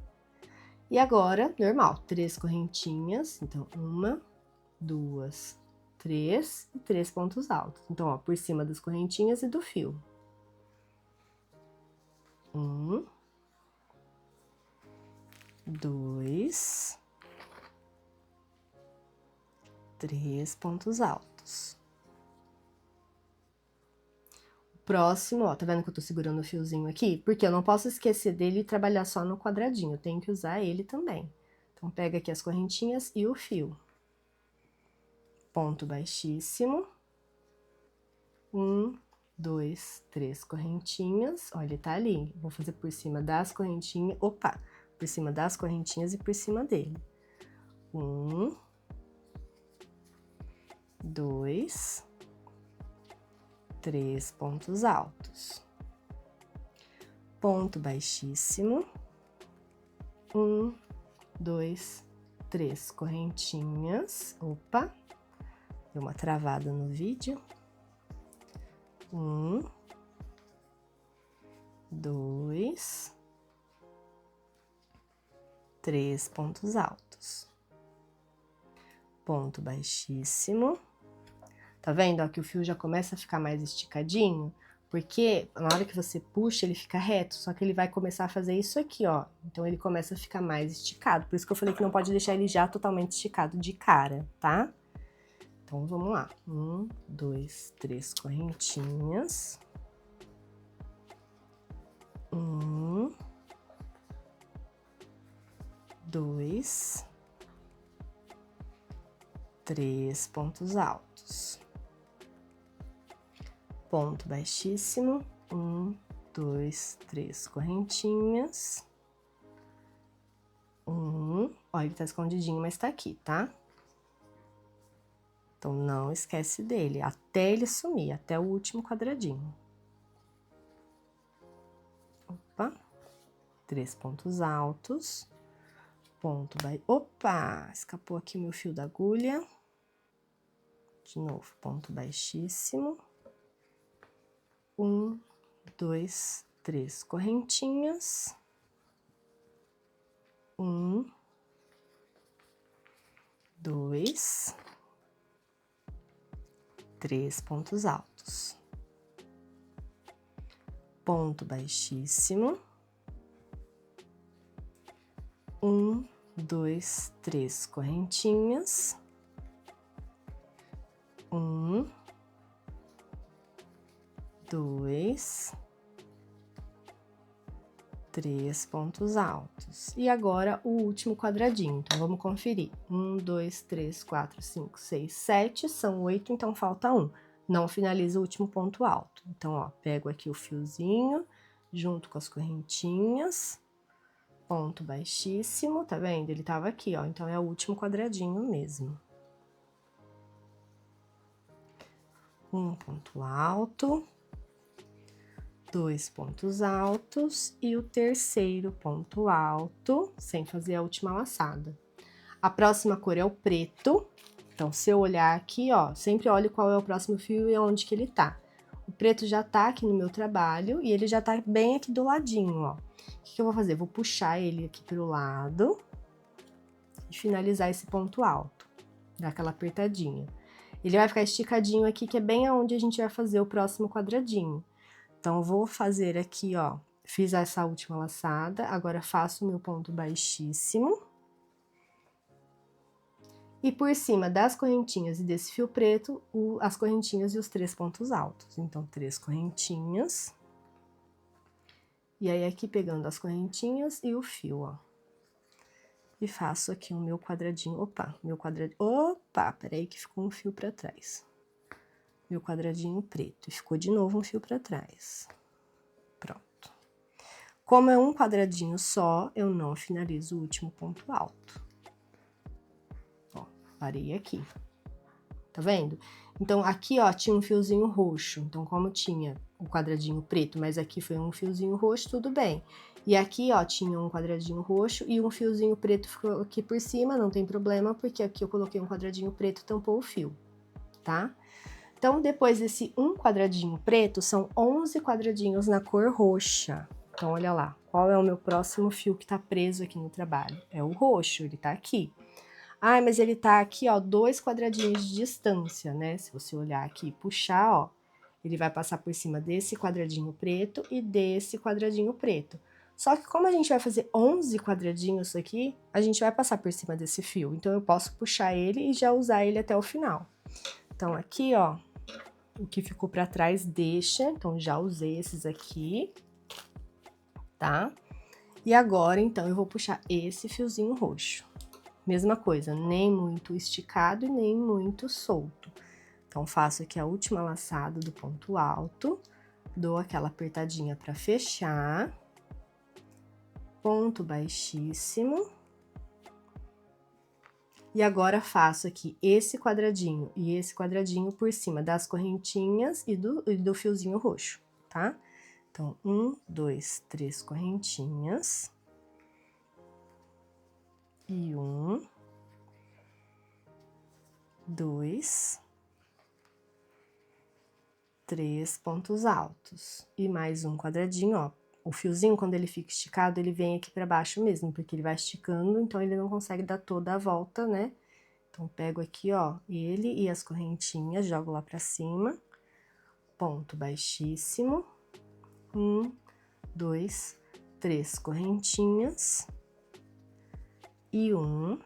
E agora, normal, 3 correntinhas. Então, 1, 2, 3 e 3 pontos altos. Então, ó, por cima das correntinhas e do fio. 1, 2, 3 pontos altos. Próximo, ó, tá vendo que eu tô segurando o fiozinho aqui? Porque eu não posso esquecer dele e trabalhar só no quadradinho, eu tenho que usar ele também. Então, pega aqui as correntinhas e o fio. Ponto baixíssimo. 1, 2, 3 correntinhas. Olha, ele tá ali. Vou fazer por cima das correntinhas. Opa! Por cima das correntinhas e por cima dele. 1, 2, 3 pontos altos. Ponto baixíssimo. 1, 2, 3 correntinhas. Opa! Deu uma travada no vídeo. 1, 2, 3 pontos altos. Ponto baixíssimo. Tá vendo, ó, que o fio já começa a ficar mais esticadinho? Porque na hora que você puxa, ele fica reto, só que ele vai começar a fazer isso aqui, ó. Então, ele começa a ficar mais esticado. Por isso que eu falei que não pode deixar ele já totalmente esticado de cara, tá? Então, vamos lá. 1, 2, 3 correntinhas. 1, 2, 3 pontos altos. Ponto baixíssimo. 1, 2, 3 correntinhas. 1, ó, ele tá escondidinho, mas tá aqui, tá? Então, não esquece dele, até ele sumir, até o último quadradinho. Opa, 3 pontos altos, ponto baixo. Opa, escapou aqui o meu fio da agulha. De novo, ponto baixíssimo. 1, 2, 3 correntinhas. 1, 2, 3 pontos altos. Ponto baixíssimo. 1, 2, 3 correntinhas. 1, 2, 3 pontos altos. E agora o último quadradinho, então vamos conferir. 1, 2, 3, 4, 5, 6, 7, são 8, então falta 1. Não finaliza o último ponto alto. Então, ó, pego aqui o fiozinho, junto com as correntinhas, ponto baixíssimo, tá vendo? Ele tava aqui, ó, então é o último quadradinho mesmo. Um ponto alto, 2 pontos altos e o terceiro ponto alto, sem fazer a última laçada. A próxima cor é o preto, então se eu olhar aqui, ó, sempre olhe qual é o próximo fio e onde que ele tá. O preto já tá aqui no meu trabalho e ele já tá bem aqui do ladinho, ó. O que eu vou fazer? Vou puxar ele aqui pro lado e finalizar esse ponto alto, dar aquela apertadinha. Ele vai ficar esticadinho aqui, que é bem aonde a gente vai fazer o próximo quadradinho. Então, vou fazer aqui, ó, fiz essa última laçada, agora faço o meu ponto baixíssimo. E por cima das correntinhas e desse fio preto, as correntinhas e os 3 pontos altos. Então, 3 correntinhas. E aí, aqui pegando as correntinhas e o fio, ó. E faço aqui o meu quadradinho, opa, peraí que ficou um fio pra trás. Meu quadradinho preto, e ficou de novo um fio pra trás. Pronto. Como é um quadradinho só, eu não finalizo o último ponto alto. Ó, parei aqui. Tá vendo? Então, aqui, ó, tinha um fiozinho roxo. Então, como tinha o quadradinho preto, mas aqui foi um fiozinho roxo, tudo bem. E aqui, ó, tinha um quadradinho roxo e um fiozinho preto ficou aqui por cima, não tem problema, porque aqui eu coloquei um quadradinho preto, tampou o fio, tá? Então, depois desse um quadradinho preto, são 11 quadradinhos na cor roxa. Então, olha lá, qual é o meu próximo fio que tá preso aqui no trabalho? É o roxo, ele tá aqui. Ah, mas ele tá aqui, ó, 2 quadradinhos de distância, né? Se você olhar aqui e puxar, ó, ele vai passar por cima desse quadradinho preto e desse quadradinho preto. Só que como a gente vai fazer 11 quadradinhos aqui, a gente vai passar por cima desse fio. Então, eu posso puxar ele e já usar ele até o final. Então, aqui, ó, o que ficou pra trás deixa, então já usei esses aqui, tá? E agora, então, eu vou puxar esse fiozinho roxo. Mesma coisa, nem muito esticado e nem muito solto. Então, faço aqui a última laçada do ponto alto, dou aquela apertadinha pra fechar, ponto baixíssimo. E agora, faço aqui esse quadradinho e esse quadradinho por cima das correntinhas e do fiozinho roxo, tá? Então, 1, 2, 3 correntinhas. E 1, 2, 3 pontos altos. E mais um quadradinho, ó. O fiozinho, quando ele fica esticado, ele vem aqui pra baixo mesmo, porque ele vai esticando, então ele não consegue dar toda a volta, né? Então, pego aqui, ó, ele e as correntinhas, jogo lá pra cima, ponto baixíssimo, 1, 2, 3 correntinhas, e 1,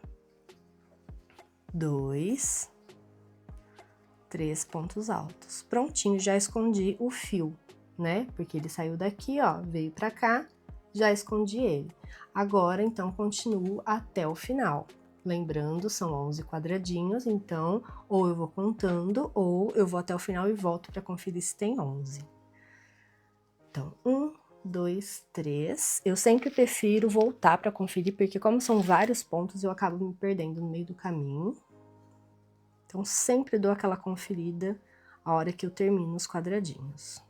2, 3 pontos altos. Prontinho, já escondi o fio, né? Porque ele saiu daqui, ó, veio pra cá, já escondi ele. Agora, então, continuo até o final. Lembrando, são 11 quadradinhos, então, ou eu vou contando, ou eu vou até o final e volto pra conferir se tem 11. Então, 1, 2, 3. Eu sempre prefiro voltar pra conferir, porque como são vários pontos, eu acabo me perdendo no meio do caminho. Então, sempre dou aquela conferida a hora que eu termino os quadradinhos.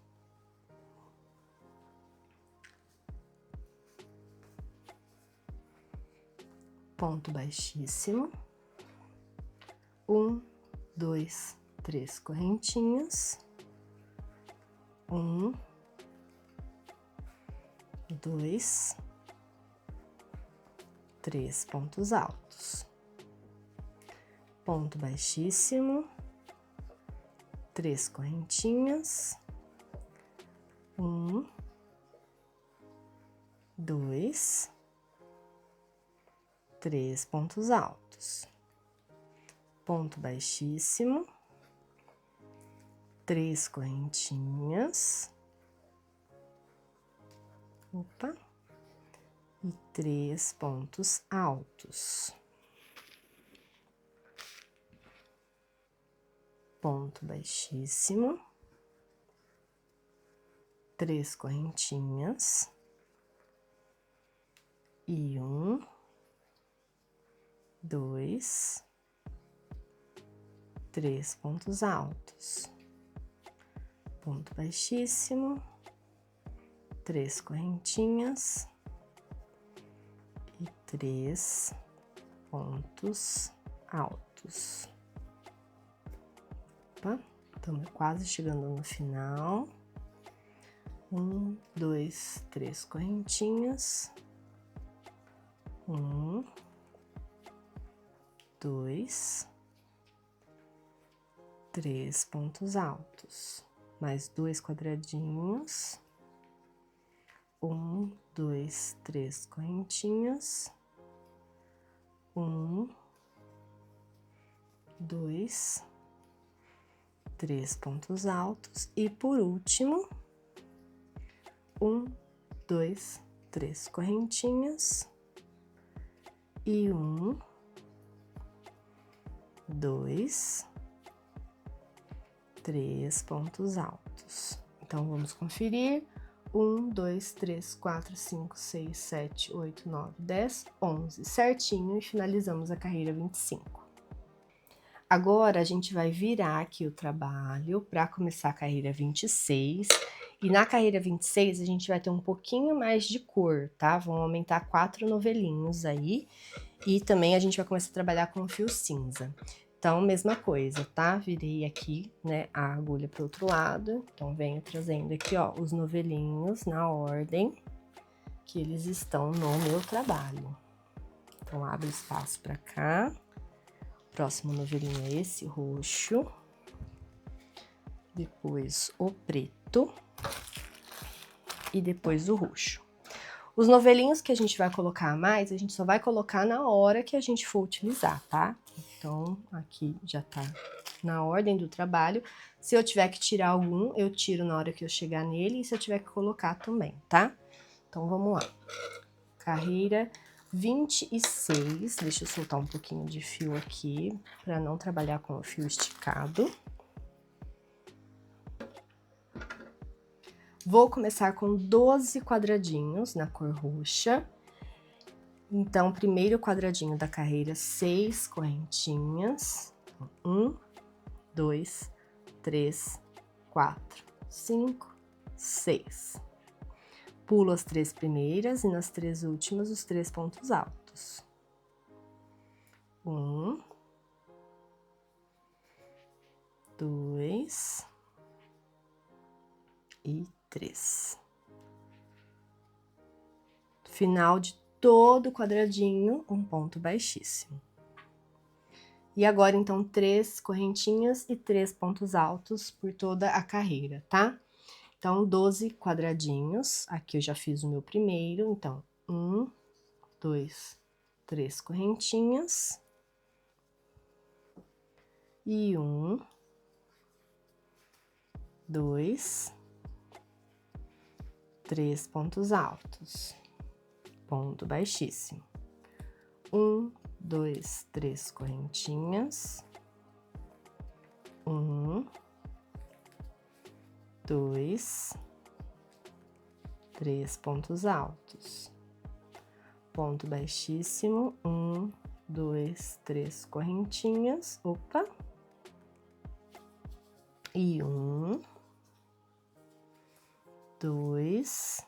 Ponto baixíssimo. 1, 2, 3 correntinhas. 1, 2, 3 pontos altos. Ponto baixíssimo. 3 correntinhas. 1, 2, 3 pontos altos. Ponto baixíssimo. 3 correntinhas. Opa. e 3 pontos altos. Ponto baixíssimo, 3 correntinhas, e 1, 2, 3 pontos altos, ponto baixíssimo, 3 correntinhas e 3 pontos altos. Opa, estamos quase chegando no final. 1, 2, 3 correntinhas. 1, 2, 3 pontos altos, mais 2 quadradinhos. 1, 2, 3 correntinhas. 1, 2, 3 pontos altos. E por último, 1, 2, 3 correntinhas. E 1, 2, 3 pontos altos. Então, vamos conferir. 1, 2, 3, 4, 5, 6, 7, 8, 9, 10, 11. Certinho, e finalizamos a carreira 25. Agora, a gente vai virar aqui o trabalho para começar a carreira 26. E na carreira 26, a gente vai ter um pouquinho mais de cor, tá? Vão aumentar 4 novelinhos aí. E também a gente vai começar a trabalhar com o fio cinza. Então, mesma coisa, tá? Virei aqui, né, a agulha para o outro lado. Então, venho trazendo aqui, ó, os novelinhos na ordem que eles estão no meu trabalho. Então, abre espaço para cá. Próximo novelinho é esse roxo. Depois o preto. E depois o roxo. Os novelinhos que a gente vai colocar a mais, a gente só vai colocar na hora que a gente for utilizar, tá? Então, aqui já tá na ordem do trabalho. Se eu tiver que tirar algum, eu tiro na hora que eu chegar nele, e se eu tiver que colocar também, tá? Então, vamos lá. Carreira 26. Deixa eu soltar um pouquinho de fio aqui, pra não trabalhar com o fio esticado. Vou começar com 12 quadradinhos na cor roxa. Então, primeiro quadradinho da carreira, 6 correntinhas. 1, 2, 3, 4, 5, 6. Pulo as 3 primeiras e nas 3 últimas os 3 pontos altos. 1, 2 e 3. Final de todo quadradinho, um ponto baixíssimo. E agora, então, 3 correntinhas e 3 pontos altos por toda a carreira, tá? Então, 12 quadradinhos. Aqui eu já fiz o meu primeiro. Então, 1, 2, 3 correntinhas. E 1, 2, 3 pontos altos. Ponto baixíssimo. 1, 2, 3 correntinhas. 1, 2, 3 pontos altos. Ponto baixíssimo. 1, 2, 3 correntinhas. Opa! E 1, 2,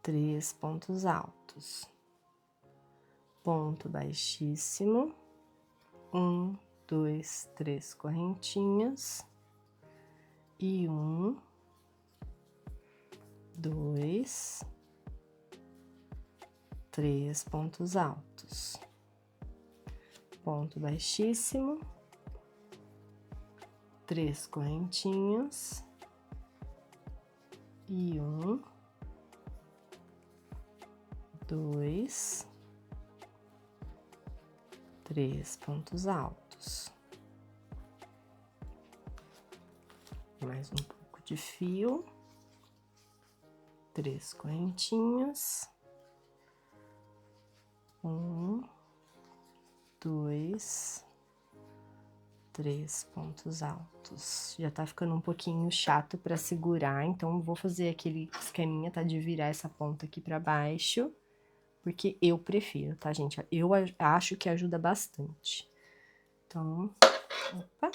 3 pontos altos. Ponto baixíssimo. 1, 2, 3 correntinhas. E 1, 2, 3 pontos altos. Ponto baixíssimo. 3 correntinhas. E 1, 2, 3 pontos altos. Mais um pouco de fio. 3 correntinhas. 1, 2, 3 pontos altos. Já tá ficando um pouquinho chato pra segurar, então vou fazer aquele esqueminha, tá? De virar essa ponta aqui pra baixo, porque eu prefiro, tá, gente? Eu acho que ajuda bastante. Então, opa.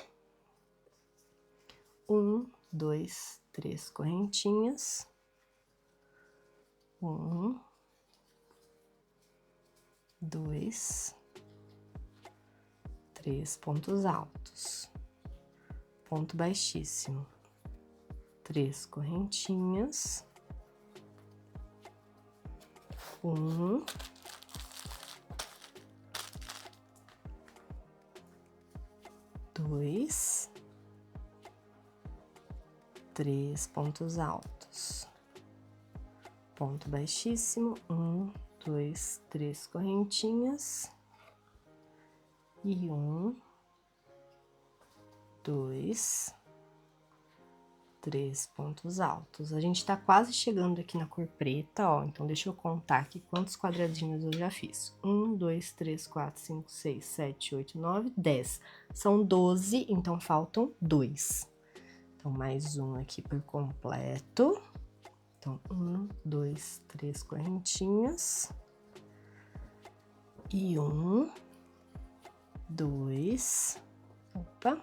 1, 2, 3 correntinhas. 1, 2, 3 pontos altos. Ponto baixíssimo. 3 correntinhas. 1, 2, 3 pontos altos. Ponto baixíssimo. 1, 2, 3 correntinhas. E 1, 2, 3 pontos altos. A gente tá quase chegando aqui na cor preta, ó. Então, deixa eu contar aqui quantos quadradinhos eu já fiz. 1, 2, 3, 4, 5, 6, 7, 8, 9, 10. São 12, então faltam 2. Então, mais um aqui por completo. Então, 1, 2, 3 correntinhas. E 1, 2, opa,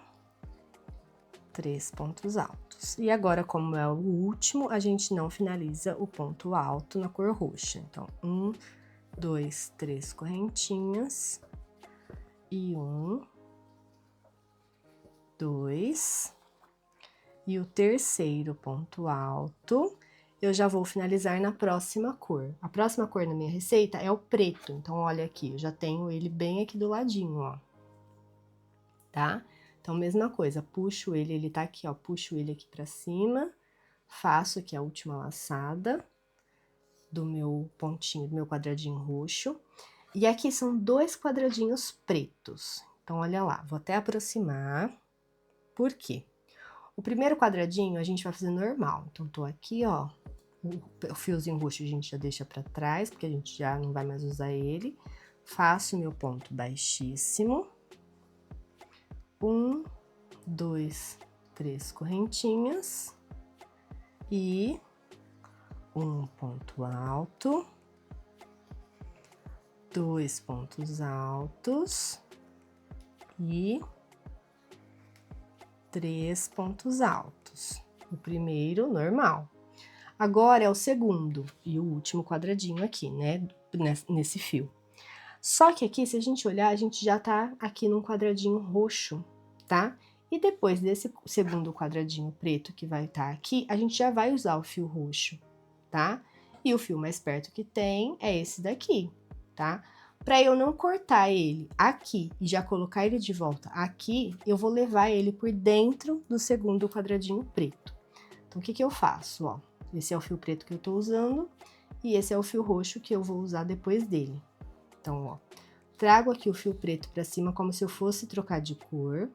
3 pontos altos. E agora, como é o último, a gente não finaliza o ponto alto na cor roxa. Então, 1, 2, 3 correntinhas. E 1, 2. E o terceiro ponto alto, eu já vou finalizar na próxima cor. A próxima cor na minha receita é o preto. Então, olha aqui, eu já tenho ele bem aqui do ladinho, ó. Tá? Então, mesma coisa, puxo ele tá aqui, ó, puxo ele aqui pra cima, faço aqui a última laçada do meu pontinho, do meu quadradinho roxo. E aqui são 2 quadradinhos pretos. Então, olha lá, vou até aproximar. Por quê? O primeiro quadradinho a gente vai fazer normal. Então, tô aqui, ó, o fiozinho roxo a gente já deixa pra trás, porque a gente já não vai mais usar ele. Faço meu ponto baixíssimo. 1, 2, 3 correntinhas. E um ponto alto. 2 pontos altos. E 3 pontos altos. O primeiro, normal. Agora é o segundo e o último quadradinho aqui, né? Nesse fio. Só que aqui, se a gente olhar, a gente já tá aqui num quadradinho roxo, tá? E depois desse segundo quadradinho preto que vai estar aqui, a gente já vai usar o fio roxo, tá? E o fio mais perto que tem é esse daqui, tá? Para eu não cortar ele aqui e já colocar ele de volta aqui, eu vou levar ele por dentro do segundo quadradinho preto. Então, o que que eu faço, ó? Esse é o fio preto que eu tô usando e esse é o fio roxo que eu vou usar depois dele. Então, ó, trago aqui o fio preto pra cima como se eu fosse trocar de cor.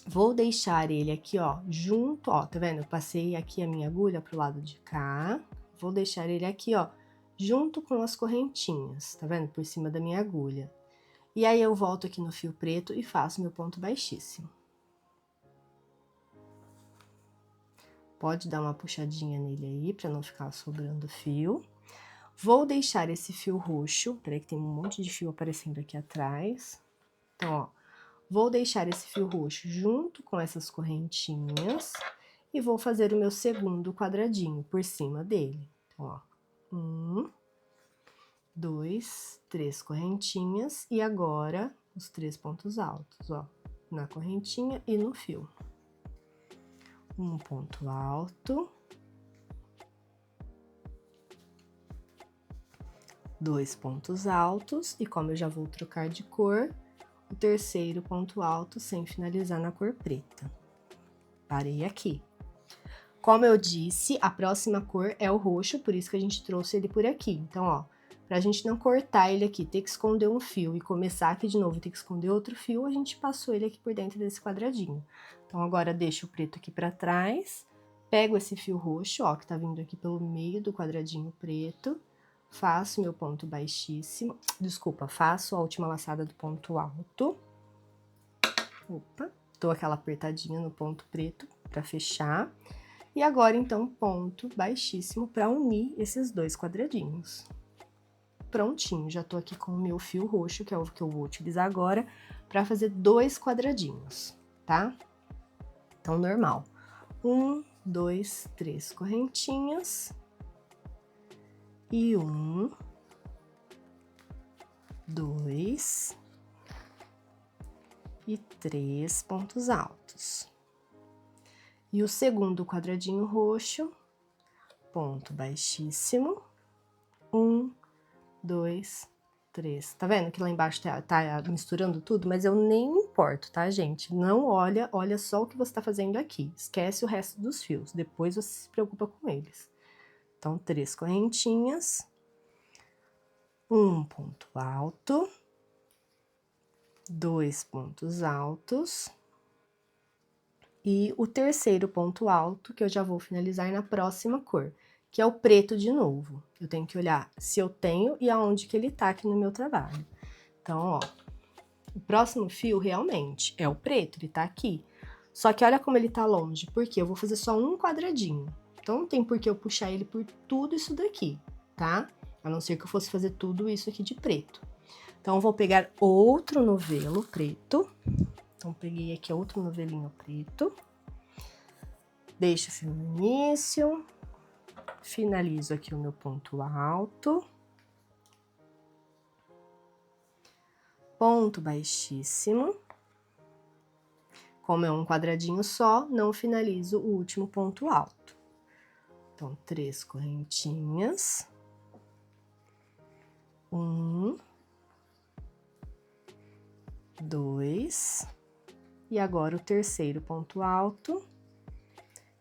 Vou deixar ele aqui, ó, junto, ó, tá vendo? Eu passei aqui a minha agulha pro lado de cá. Vou deixar ele aqui, ó, junto com as correntinhas, tá vendo? Por cima da minha agulha. E aí, eu volto aqui no fio preto e faço meu ponto baixíssimo. Pode dar uma puxadinha nele aí, pra não ficar sobrando fio. Vou deixar esse fio roxo, peraí que tem um monte de fio aparecendo aqui atrás. Então, ó, vou deixar esse fio roxo junto com essas correntinhas e vou fazer o meu segundo quadradinho por cima dele. Então, ó, 1, 2, 3 correntinhas e agora os 3 pontos altos, ó, na correntinha e no fio. Um ponto alto. 2 pontos altos, e como eu já vou trocar de cor, o terceiro ponto alto sem finalizar na cor preta. Parei aqui. Como eu disse, a próxima cor é o roxo, por isso que a gente trouxe ele por aqui. Então, ó, pra gente não cortar ele aqui, ter que esconder um fio e começar aqui de novo e ter que esconder outro fio, a gente passou ele aqui por dentro desse quadradinho. Então, agora deixo o preto aqui pra trás Pego esse fio roxo, ó, que tá vindo aqui pelo meio do quadradinho preto, faço meu ponto baixíssimo, desculpa, faço a última laçada do ponto alto. Opa, dou aquela apertadinha no ponto preto pra fechar. E agora, então, ponto baixíssimo pra unir esses dois quadradinhos. Prontinho, já tô aqui com o meu fio roxo, que é o que eu vou utilizar agora, pra fazer 2 quadradinhos, tá? Então, normal. 1, 2, 3 correntinhas. E 1, 2 e 3 pontos altos. E o segundo quadradinho roxo, ponto baixíssimo, 1, 2, 3. Tá vendo que lá embaixo tá misturando tudo? Mas eu nem me importo, tá, gente? Não olha, olha só o que você tá fazendo aqui. Esquece o resto dos fios, depois você se preocupa com eles. Então, 3 correntinhas, 1 ponto alto, 2 pontos altos, e o terceiro ponto alto, que eu já vou finalizar na próxima cor, que é o preto de novo. Eu tenho que olhar se eu tenho e aonde que ele tá aqui no meu trabalho. Então, ó, o próximo fio realmente é o preto, ele tá aqui. Só que olha como ele tá longe, porque eu vou fazer só um quadradinho. Então, não tem por que eu puxar ele por tudo isso daqui, tá? A não ser que eu fosse fazer tudo isso aqui de preto. Então, eu vou pegar outro novelo preto. Então, peguei aqui outro novelinho preto. Deixo o fio no início. Finalizo aqui o meu ponto alto. Ponto baixíssimo. Como é um quadradinho só, não finalizo o último ponto alto. Então, 3 correntinhas. 1, 2, e agora o terceiro ponto alto,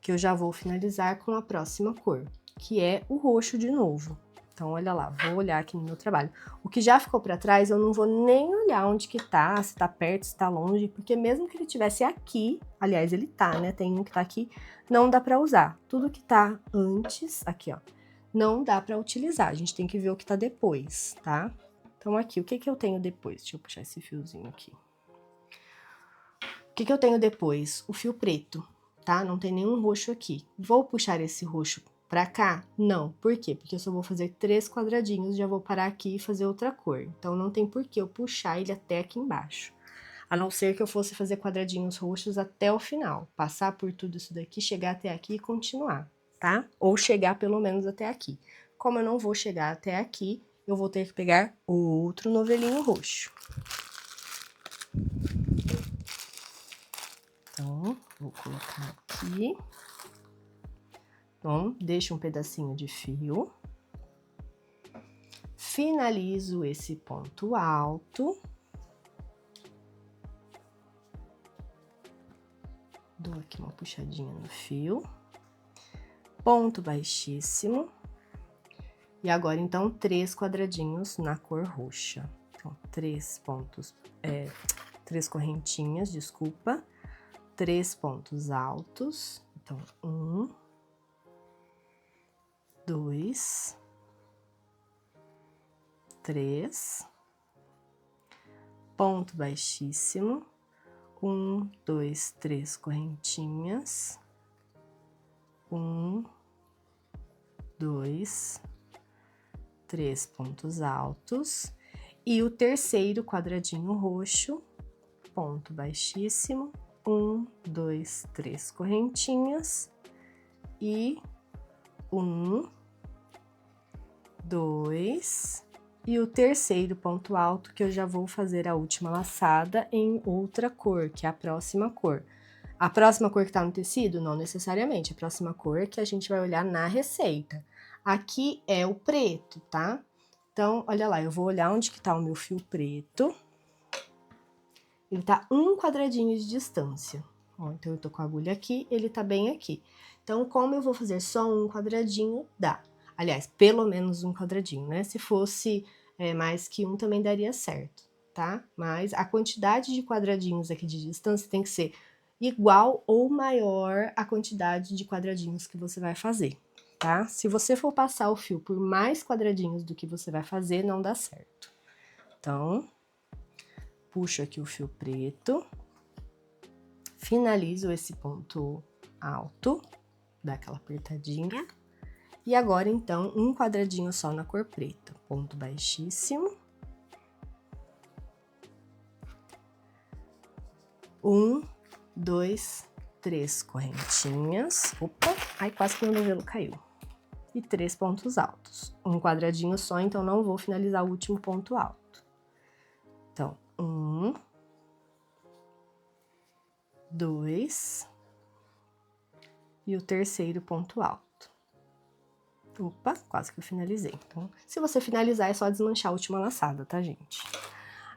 que eu já vou finalizar com a próxima cor, que é o roxo de novo. Então, olha lá, vou olhar aqui no meu trabalho. O que já ficou pra trás, eu não vou nem olhar onde que tá, se tá perto, se tá longe, porque mesmo que ele tivesse aqui, aliás, ele tá, né, tem um que tá aqui, não dá pra usar. Tudo que tá antes, aqui, ó, não dá pra utilizar, a gente tem que ver o que tá depois, tá? Então, aqui, o que que eu tenho depois? Deixa eu puxar esse fiozinho aqui. O que que eu tenho depois? O fio preto, tá? Não tem nenhum roxo aqui. Vou puxar esse roxo pra cá? Não. Por quê? Porque eu só vou fazer 3 quadradinhos, já vou parar aqui e fazer outra cor. Então, não tem por que eu puxar ele até aqui embaixo. A não ser que eu fosse fazer quadradinhos roxos até o final. Passar por tudo isso daqui, chegar até aqui e continuar, tá? Ou chegar pelo menos até aqui. Como eu não vou chegar até aqui, eu vou ter que pegar outro novelinho roxo. Então, vou colocar aqui. Então, deixo um pedacinho de fio. Finalizo esse ponto alto. Dou aqui uma puxadinha no fio. Ponto baixíssimo. E agora, então, 3 quadradinhos na cor roxa. Então, 3 correntinhas, desculpa. 3 pontos altos. Então, 1, 2, 3, ponto baixíssimo, 1, 2, 3 correntinhas, 1, 2, 3 pontos altos, e o terceiro quadradinho roxo, ponto baixíssimo, 1, 2, 3 correntinhas, e 1, 2, e o terceiro ponto alto, que eu já vou fazer a última laçada em outra cor, que é a próxima cor. A próxima cor que tá no tecido? Não necessariamente, a próxima cor que a gente vai olhar na receita. Aqui é o preto, tá? Então, olha lá, eu vou olhar onde que tá o meu fio preto. Ele tá um quadradinho de distância. Ó, então, eu tô com a agulha aqui, ele tá bem aqui. Então, como eu vou fazer só um quadradinho, dá. Aliás, pelo menos um quadradinho, né? Se fosse mais que um, também daria certo, tá? Mas a quantidade de quadradinhos aqui de distância tem que ser igual ou maior a quantidade de quadradinhos que você vai fazer, tá? Se você for passar o fio por mais quadradinhos do que você vai fazer, não dá certo. Então, puxo aqui o fio preto, finalizo esse ponto alto, dá aquela apertadinha, e agora, então, um quadradinho só na cor preta, ponto baixíssimo. 1, 2, 3 correntinhas. Opa, ai, quase que meu novelo caiu. E 3 pontos altos. Um quadradinho só, então não vou finalizar o último ponto alto. Então, 1, 2 e o terceiro ponto alto. Opa, quase que eu finalizei. Então, se você finalizar, é só desmanchar a última laçada, tá, gente?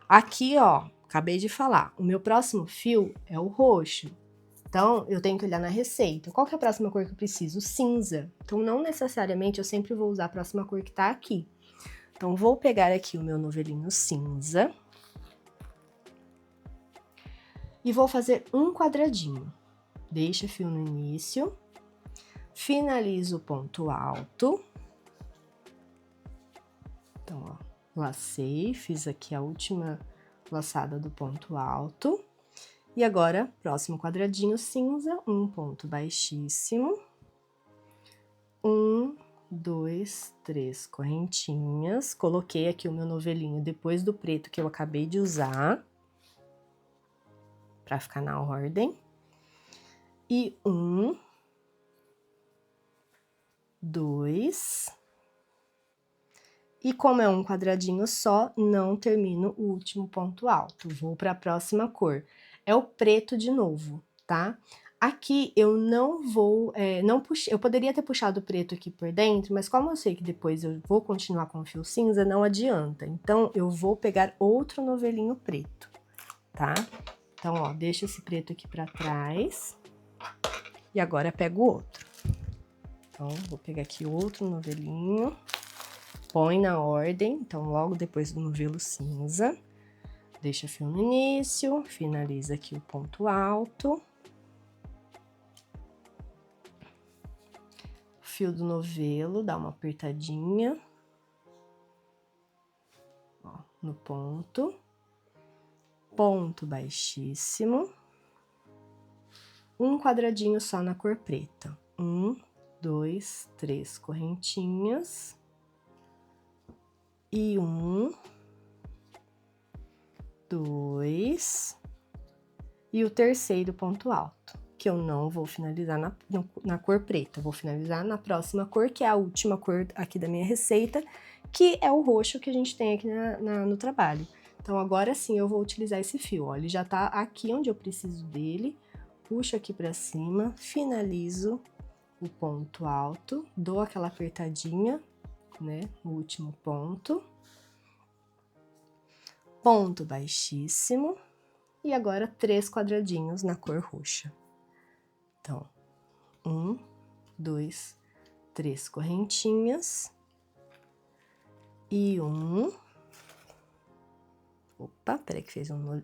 Aqui, ó, acabei de falar, o meu próximo fio é o roxo. Então, eu tenho que olhar na receita. Qual que é a próxima cor que eu preciso? Cinza. Então, não necessariamente eu sempre vou usar a próxima cor que tá aqui. Então, vou pegar aqui o meu novelinho cinza. E vou fazer um quadradinho. Deixa fio no início. Finalizo o ponto alto. Então, ó, lacei, fiz aqui a última laçada do ponto alto. E agora, próximo quadradinho cinza, um ponto baixíssimo. 1, 2, 3 correntinhas. Coloquei aqui o meu novelinho depois do preto que eu acabei de usar, pra ficar na ordem. E 1, 2. E como é um quadradinho só, não termino o último ponto alto. Vou para a próxima cor. É o preto de novo, tá? Aqui eu não vou, eu poderia ter puxado o preto aqui por dentro, mas como eu sei que depois eu vou continuar com o fio cinza, não adianta. Então, eu vou pegar outro novelinho preto, tá? Então, ó, deixa esse preto aqui pra trás. E agora pego o outro. Então, vou pegar aqui outro novelinho. Põe na ordem, então logo depois do novelo cinza. Deixa fio no início, finaliza aqui o ponto alto. Fio do novelo, dá uma apertadinha. Ó, no ponto. Ponto baixíssimo. Um quadradinho só na cor preta. 1, 2, 3 correntinhas. E 1, 2, e o terceiro ponto alto, que eu não vou finalizar na cor preta, eu vou finalizar na próxima cor, que é a última cor aqui da minha receita, que é o roxo que a gente tem aqui no trabalho. Então, agora sim eu vou utilizar esse fio, ó, ele já tá aqui onde eu preciso dele, puxo aqui pra cima, finalizo o ponto alto, dou aquela apertadinha, né, no último ponto. Ponto baixíssimo, e agora 3 quadradinhos na cor roxa. Então, 1, 2, 3 correntinhas, e 1, opa, peraí que fez um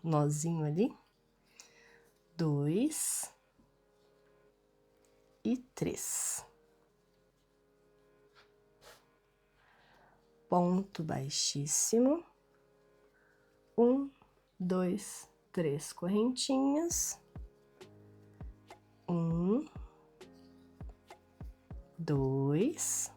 nozinho ali, 2 e 3. Ponto baixíssimo. 1, 2, 3 correntinhas. 1, 2,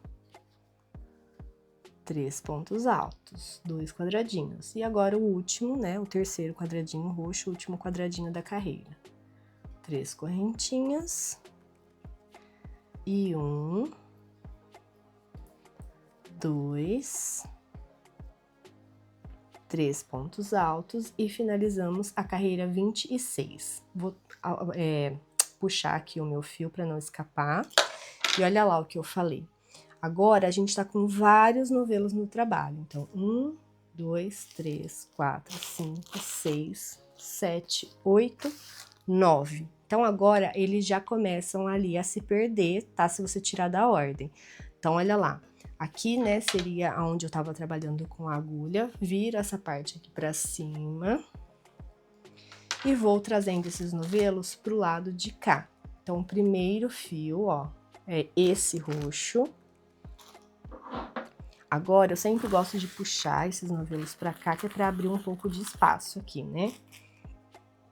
3 pontos altos, 2 quadradinhos. E agora o último, né, o terceiro quadradinho roxo, o último quadradinho da carreira. 3 correntinhas. E 1, 2, 3 pontos altos e finalizamos a carreira 26. Vou puxar aqui o meu fio para não escapar. E olha lá o que eu falei. Agora, a gente tá com vários novelos no trabalho. Então, 1, 2, 3, 4, 5, 6, 7, 8, 9. Então, agora, eles já começam ali a se perder, tá? Se você tirar da ordem. Então, olha lá. Aqui, né, seria onde eu tava trabalhando com a agulha. Vira essa parte aqui pra cima. e vou trazendo esses novelos pro lado de cá. Então, o primeiro fio, ó, é esse roxo. Agora, eu sempre gosto de puxar esses novelos pra cá, que é pra abrir um pouco de espaço aqui, né?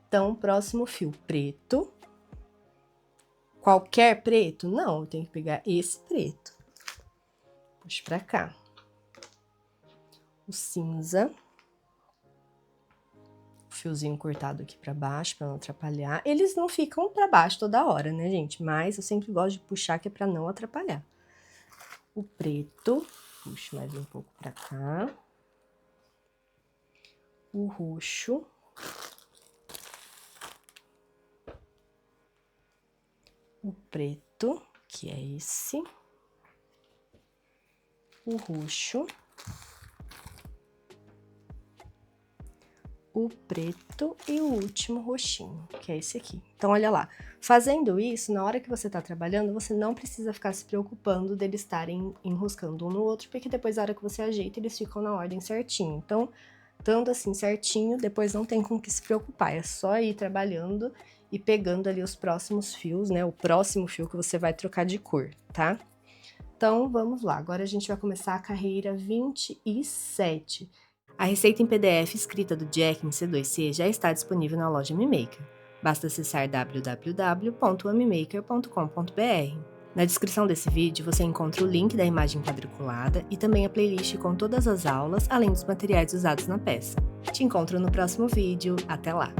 Então, próximo fio, preto. Qualquer preto? Não, eu tenho que pegar esse preto. Puxo pra cá. O cinza. O fiozinho cortado aqui pra baixo, pra não atrapalhar. Eles não ficam pra baixo toda hora, né, gente? Mas eu sempre gosto de puxar, que é pra não atrapalhar. O preto, puxo mais um pouco pra cá. O roxo. O preto, que é esse. O roxo. O preto e o último roxinho, que é esse aqui. Então, olha lá, fazendo isso, na hora que você tá trabalhando, você não precisa ficar se preocupando deles estarem enroscando um no outro, porque depois, na hora que você ajeita, eles ficam na ordem certinho. Então, estando assim certinho, depois não tem com o que se preocupar, é só ir trabalhando e pegando ali os próximos fios, né? O próximo fio que você vai trocar de cor, tá? Então, vamos lá, agora a gente vai começar a carreira 27. A receita em PDF escrita do Jack em C2C já está disponível na loja AmiMaker. Basta acessar www.amimaker.com.br. Na descrição desse vídeo você encontra o link da imagem quadriculada e também a playlist com todas as aulas, além dos materiais usados na peça. Te encontro no próximo vídeo, até lá!